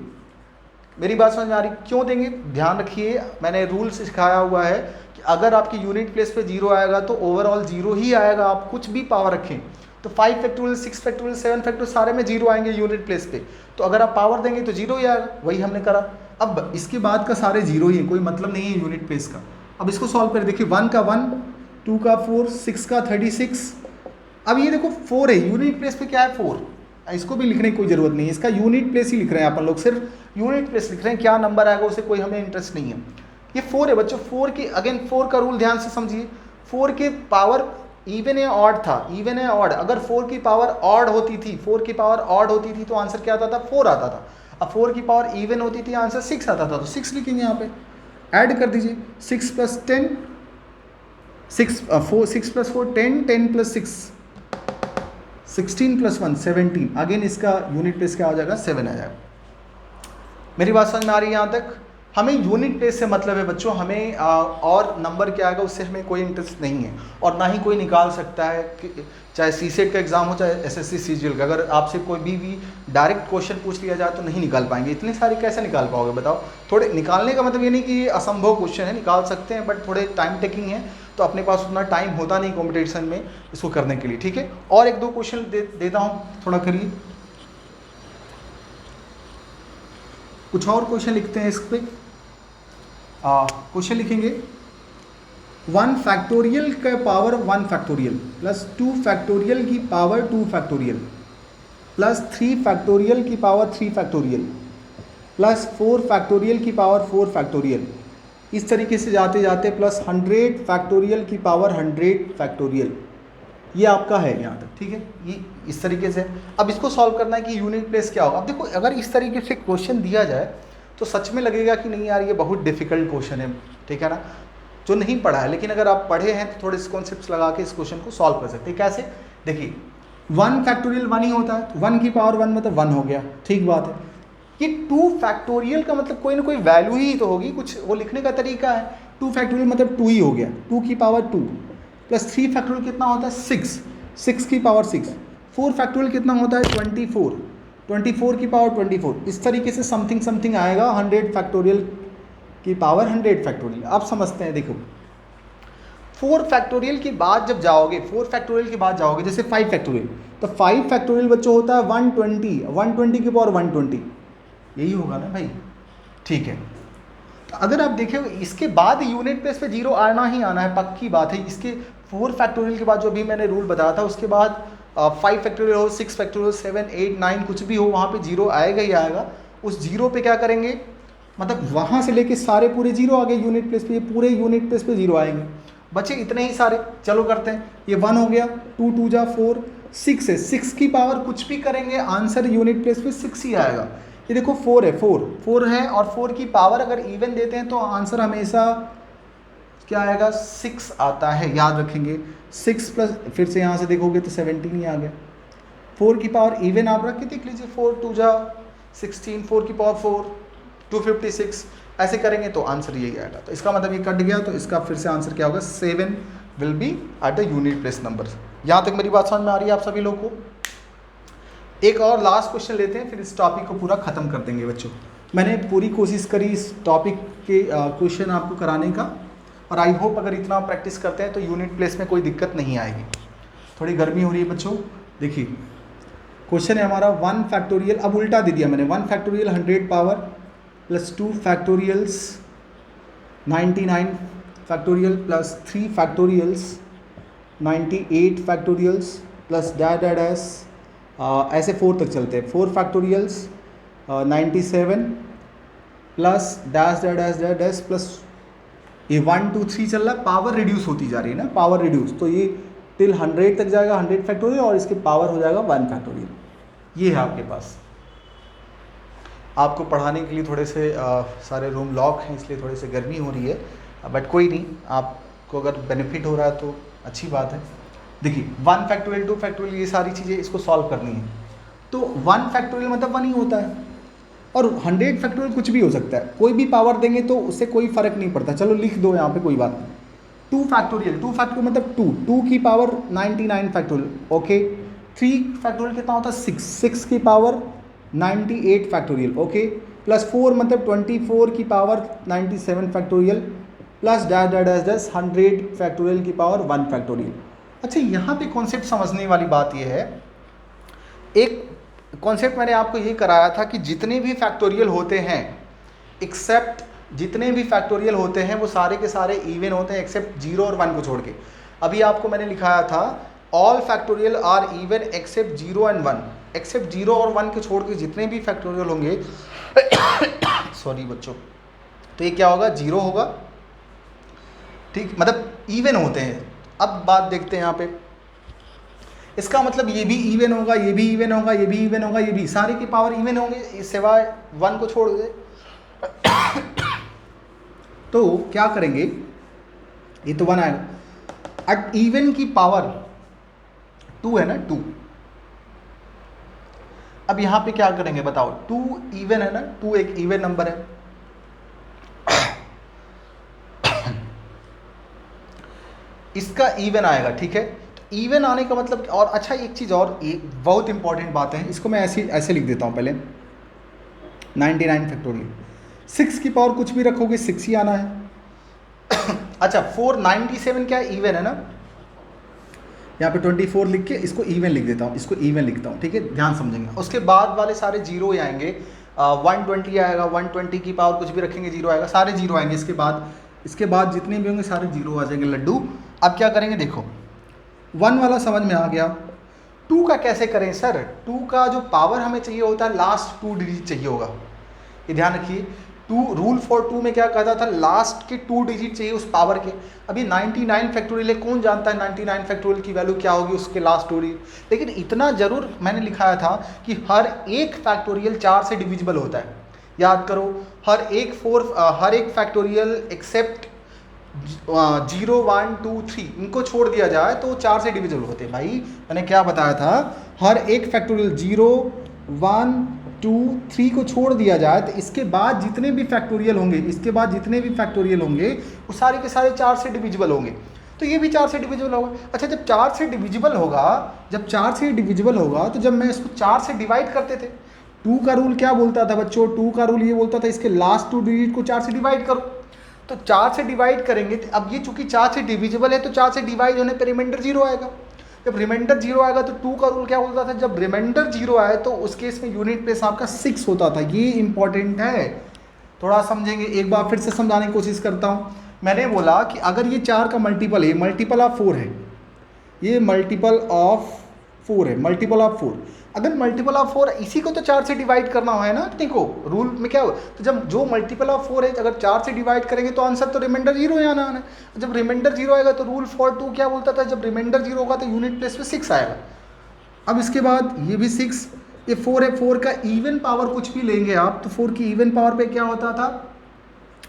S1: मेरी बात समझ में आ रही, क्यों देंगे, ध्यान रखिए, मैंने रूल सिखाया हुआ है कि अगर आपकी यूनिट प्लेस पे जीरो आएगा तो ओवरऑल जीरो ही आएगा, आप कुछ भी पावर रखें। तो 5 फैक्टोरियल, 6 फैक्टोरियल, 7 फैक्टोरियल सारे में जीरो आएंगे यूनिट प्लेस पे, तो अगर आप पावर देंगे तो जीरो ही आएगा, वही हमने करा। अब इसके बाद का सारे जीरो ही है, कोई मतलब नहीं है यूनिट प्लेस का। अब इसको सॉल्व करें, देखिए 1 का 1, 2 का 4, 6 का 36। अब ये देखो 4 है, यूनिट प्लेस पे क्या है 4, इसको भी लिखने की कोई ज़रूरत नहीं है, इसका यूनिट प्लेस ही लिख रहे हैं अपन लोग, सिर्फ यूनिट प्लेस लिख रहे हैं, क्या नंबर आएगा उसे कोई हमें इंटरेस्ट नहीं है। ये 4 है बच्चों, 4 की अगेन 4 का रूल ध्यान से समझिए, 4 के पावर इवन या ऑड था, इवन या ऑड, अगर 4 की पावर ऑड होती थी, 4 की पावर ऑड होती थी तो आंसर क्या आता था 4 आता था। अब 4 की पावर इवन होती थी आंसर 6 आता था, तो 6 लिखेंगे यहाँ पे, ऐड कर दीजिए 6 plus 10, 6 plus 4 10, 10 plus 6 16 plus 1 17। Again इसका यूनिट प्लेस क्या हो जाएगा 7 आ जाएगा। मेरी बात समझ में आ रही है यहाँ तक। हमें यूनिट प्लेस से मतलब है बच्चों, हमें और नंबर क्या आएगा उससे हमें कोई इंटरेस्ट नहीं है, और ना ही कोई निकाल सकता है कि चाहे CSET का एग्जाम हो चाहे SSC CGL का। अगर आपसे कोई भी डायरेक्ट क्वेश्चन पूछ लिया जाए तो नहीं निकाल पाएंगे, इतने सारे कैसे निकाल पाओगे बताओ। थोड़े निकालने का मतलब ये नहीं कि ये असंभव क्वेश्चन है, निकाल सकते हैं, बट थोड़े टाइम टेकिंग है, तो अपने पास उतना टाइम होता नहीं कंपटीशन में इसको करने के लिए, ठीक है। और एक दो क्वेश्चन देता हूँ, थोड़ा करिए, कुछ और क्वेश्चन लिखते हैं इस पे। क्वेश्चन लिखेंगे 1 फैक्टोरियल का पावर 1 फैक्टोरियल प्लस 2 फैक्टोरियल की पावर 2 फैक्टोरियल प्लस 3 फैक्टोरियल की पावर 3 फैक्टोरियल प्लस 4 फैक्टोरियल की पावर 4 फैक्टोरियल, इस तरीके से जाते जाते प्लस 100 फैक्टोरियल की पावर 100 फैक्टोरियल, ये आपका है यहाँ तक, ठीक है। ये इस तरीके से अब इसको सॉल्व करना है कि यूनिट प्लेस क्या होगा। अब देखो अगर इस तरीके से क्वेश्चन दिया जाए तो सच में लगेगा कि नहीं यार ये बहुत डिफिकल्ट क्वेश्चन है, ठीक है ना, जो नहीं पढ़ा है। लेकिन अगर आप पढ़े हैं तो थोड़े से कॉन्सेप्ट्स लगा के इस क्वेश्चन को सॉल्व कर सकते हैं। कैसे, देखिए 1 फैक्टोरियल 1 ही होता है, तो 1 की पावर 1 मतलब 1 हो गया, ठीक बात है। कि 2 फैक्टोरियल का मतलब कोई ना कोई वैल्यू ही तो होगी, कुछ वो लिखने का तरीका है। 2 फैक्टोरियल मतलब 2 ही हो गया, 2 की पावर 2 प्लस 3 फैक्टोरियल कितना होता है 6, 6 की पावर 6, 4 फैक्टोरियल कितना होता है 24, 24 की पावर 24, इस तरीके से समथिंग समथिंग आएगा 100 फैक्टोरियल की पावर 100 फैक्टोरियल। आप समझते हैं, देखो 4 फैक्टोरियल के बाद जब जाओगे, 4 फैक्टोरियल के बाद जाओगे जैसे 5 फैक्टोरियल, तो 5 फैक्टोरियल बच्चों होता है 120, 120 की पावर 120, यही होगा ना भाई, ठीक है। तो अगर आप देखें इसके बाद यूनिट प्लेस पे जीरो आना ही आना है, पक्की बात है। इसके 4 फैक्टोरियल के बाद जो भी मैंने रूल बताया था उसके बाद 5 फैक्टोरियल हो, 6 फैक्टोरियल, 7, 8, 9 कुछ भी हो, वहाँ पे जीरो आएगा ही आएगा। उस जीरो पे क्या करेंगे, मतलब वहाँ से लेके सारे पूरे जीरो आ गए यूनिट प्लेस पे, ये पूरे यूनिट प्लेस पे जीरो आएंगे, बचे इतने ही सारे। चलो करते हैं, ये 1 हो गया, 2 2 जा 4, 6 है, 6 की पावर कुछ भी करेंगे आंसर यूनिट प्लेस पे 6 ही आएगा। ये देखो 4 है, 4 है, और 4 की पावर अगर इवन देते हैं तो आंसर हमेशा क्या आएगा 6 आता है, याद रखेंगे। 6 प्लस फिर से यहाँ से देखोगे तो 17 ही आ गया। 4 की पावर इवन आप रख के देख लीजिए, 4 2 जा 16, 4 की पावर 4, 256, ऐसे करेंगे तो आंसर यही आएगा। तो इसका मतलब ये कट गया, तो इसका फिर से आंसर क्या होगा 7 will be at the unit place number. यहाँ तक मेरी बात समझ में आ रही है आप सभी लोग को। एक और लास्ट क्वेश्चन लेते हैं, फिर इस टॉपिक को पूरा ख़त्म कर देंगे बच्चों। मैंने पूरी कोशिश करी इस टॉपिक के क्वेश्चन आपको कराने का, और आई होप अगर इतना प्रैक्टिस करते हैं तो यूनिट प्लेस में कोई दिक्कत नहीं आएगी। थोड़ी गर्मी हो रही है बच्चों, देखिए क्वेश्चन है हमारा 1 फैक्टोरियल, अब उल्टा दे दिया मैंने, 1 factorial 100 power plus 2 factorials 99 factorial plus 3 factorials 98 factorials plus dash dash dash, ऐसे 4 तक चलते हैं, 4 factorials 97 plus dash dash dash dash dash plus ये 1 2 3 चल रहा है, पावर रिड्यूस होती जा रही है ना, पावर रिड्यूस, तो ये टिल 100 तक जाएगा 100 फैक्टोरियल, और इसके पावर हो जाएगा 1 फैक्टोरियल। ये है आपके पास। आपको पढ़ाने के लिए थोड़े से सारे रूम लॉक हैं, इसलिए थोड़ी सी गर्मी हो रही है, बट कोई नहीं, आपको अगर बेनिफिट हो रहा है तो अच्छी बात है। देखिए 1 फैक्टोरियल 2 फैक्टोरियल ये सारी चीज़ें इसको सॉल्व करनी है, तो 1 फैक्टोरियल मतलब 1 ही होता है, और 100 फैक्टोरियल कुछ भी हो सकता है, कोई भी पावर देंगे तो उससे कोई फ़र्क नहीं पड़ता। चलो लिख दो यहाँ पे, कोई बात नहीं। 2 फैक्टोरियल मतलब 2 की पावर 99 फैक्टोरियल, ओके। 3 फैक्टोरियल कितना होता है 6 की पावर 98 फैक्टोरियल, ओके, प्लस 4 मतलब 24 की power 97 factorial plus dash dash dash dash 100 factorial की पावर 1 फैक्टोरियल। अच्छा यहाँ पे कॉन्सेप्ट समझने वाली बात यह है, एक कॉन्सेप्ट मैंने आपको यही कराया था कि जितने भी फैक्टोरियल होते हैं, एक्सेप्ट जितने भी फैक्टोरियल होते हैं वो सारे के सारे इवन होते हैं एक्सेप्ट 0 और 1 को छोड़ के। अभी आपको मैंने लिखाया था all factorial are even except 0 and 1, except 0 और 1 के छोड़ के जितने भी फैक्टोरियल होंगे सॉरी बच्चों, तो ये क्या होगा 0 होगा, ठीक, मतलब इवन होते हैं। अब बात देखते हैं यहाँ पे, इसका मतलब ये भी इवन होगा, ये भी इवन होगा, ये भी इवन होगा, ये भी सारे की पावर इवन होंगे सिवाय 1 को छोड़ दे। तो क्या करेंगे, ये तो 1 आएगा, अट इवन की पावर 2 है ना 2। अब यहां पे क्या करेंगे बताओ, 2 इवन है ना, 2 एक इवन नंबर है, इसका इवन आएगा, ठीक है। तो इवन आने का मतलब, और अच्छा एक चीज़ और, एक बहुत इंपॉर्टेंट बात है, इसको मैं ऐसे लिख देता हूँ पहले, 99 फैक्टोरियल, 6 की पावर कुछ भी रखोगे 6 ही आना है, अच्छा 497 क्या इवन है ना, यहाँ पे 24 लिख के इसको इवन लिख देता हूँ, इसको इवन लिखता हूँ, ठीक है, ध्यान समझेंगे। उसके बाद वाले सारे जीरो ही आएंगे, 120 आएगा, 120 की पावर कुछ भी रखेंगे जीरो आएगा, सारे जीरो आएंगे। इसके बाद जितने भी होंगे सारे जीरो आ जाएंगे लड्डू। अब क्या करेंगे देखो, 1 वाला समझ में आ गया। 2 का कैसे करें सर? 2 का जो पावर हमें चाहिए होता है लास्ट 2 डिजिट चाहिए होगा, ये ध्यान रखिए। 2 रूल फॉर 2 में क्या कहता था, लास्ट के 2 डिजिट चाहिए उस पावर के। अभी 99 फैक्टोरियल है, कौन जानता है 99 फैक्टोरियल की वैल्यू क्या होगी उसके लास्ट 2 डिजिट। लेकिन इतना जरूर मैंने लिखाया था कि हर एक फैक्टोरियल 4 से डिविजिबल होता है। याद करो, हर एक फैक्टोरियल एक्सेप्ट 0 1 2 3 इनको छोड़ दिया जाए तो 4 से डिविजिबल होते हैं। भाई मैंने क्या बताया था, हर एक फैक्टोरियल 0 1 2 3 को छोड़ दिया जाए तो इसके बाद जितने भी फैक्टोरियल होंगे वो सारे के सारे 4 से डिविजिबल होंगे। तो ये भी 4 से डिविजिबल होगा। अच्छा जब 4 से डिविजिबल होगा तो जब मैं इसको 4 से डिवाइड करते थे, 2 का रूल क्या बोलता था बच्चों, 2 का रूल ये बोलता था इसके लास्ट 2 डिजिट को 4 से डिवाइड करो। तो 4 से डिवाइड करेंगे, अब ये चूंकि 4 से डिविजिबल है तो 4 से डिवाइड होने पर रिमाइंडर 0 आएगा। जब रिमाइंडर 0 आएगा तो 2 का रूल क्या बोलता था, जब रिमाइंडर 0 आए तो उस केस में यूनिट प्लेस आपका 6 होता था। ये इंपॉर्टेंट है, थोड़ा समझेंगे। एक बार फिर से समझाने की कोशिश करता हूँ। मैंने बोला कि अगर ये 4 का मल्टीपल है, मल्टीपल ऑफ 4 है, ये मल्टीपल ऑफ 4 है, मल्टीपल ऑफ 4। अगर मल्टीपल ऑफ 4 इसी को तो 4 से डिवाइड करना है ना, देखो रूल में क्या हो, तो जब जो मल्टीपल ऑफ 4 है अगर 4 से डिवाइड करेंगे तो आंसर तो रिमाइंडर 0 ही आना है। जब रिमाइंडर 0 आएगा तो रूल फॉर 2 क्या बोलता था, जब रिमाइंडर 0 होगा तो यूनिट प्लेस में 6 आएगा। अब इसके बाद ये भी 6, ये 4 है, 4 का इवन पावर कुछ भी लेंगे आप तो 4 की इवन पावर पे क्या होता था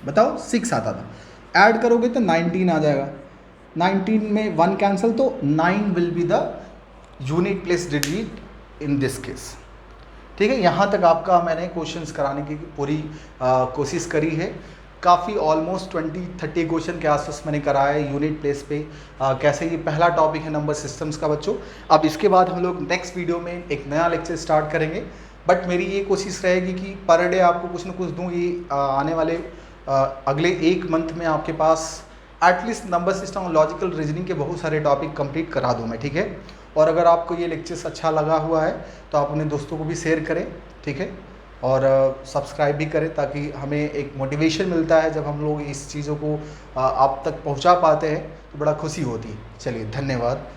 S1: बताओ, 6 आता था। ऐड करोगे तो 19 आ जाएगा, 19 में 1 कैंसिल तो 9 will be the unit place digit in this case. ठीक है, यहाँ तक आपका मैंने क्वेश्चंस कराने की पूरी कोशिश करी है। काफ़ी ऑलमोस्ट 20-30 क्वेश्चन के आसपास मैंने कराया है यूनिट प्लेस पे। कैसे ये पहला टॉपिक है नंबर सिस्टम्स का बच्चों। अब इसके बाद हम लोग नेक्स्ट वीडियो में एक नया लेक्चर स्टार्ट करेंगे। बट मेरी ये कोशिश रहेगी कि पर डे आपको कुछ ना कुछ दूँ। ये आने वाले अगले 1 मंथ में आपके पास एटलीस्ट नंबर सिस्टम और लॉजिकल रीजनिंग के बहुत सारे टॉपिक कंप्लीट करा दूँ मैं, ठीक है। और अगर आपको ये लेक्चर्स अच्छा लगा हुआ है तो आप अपने दोस्तों को भी शेयर करें, ठीक है, और सब्सक्राइब भी करें ताकि हमें एक मोटिवेशन मिलता है। जब हम लोग इस चीज़ों को आप तक पहुंचा पाते हैं तो बड़ा खुशी होती है। चलिए धन्यवाद।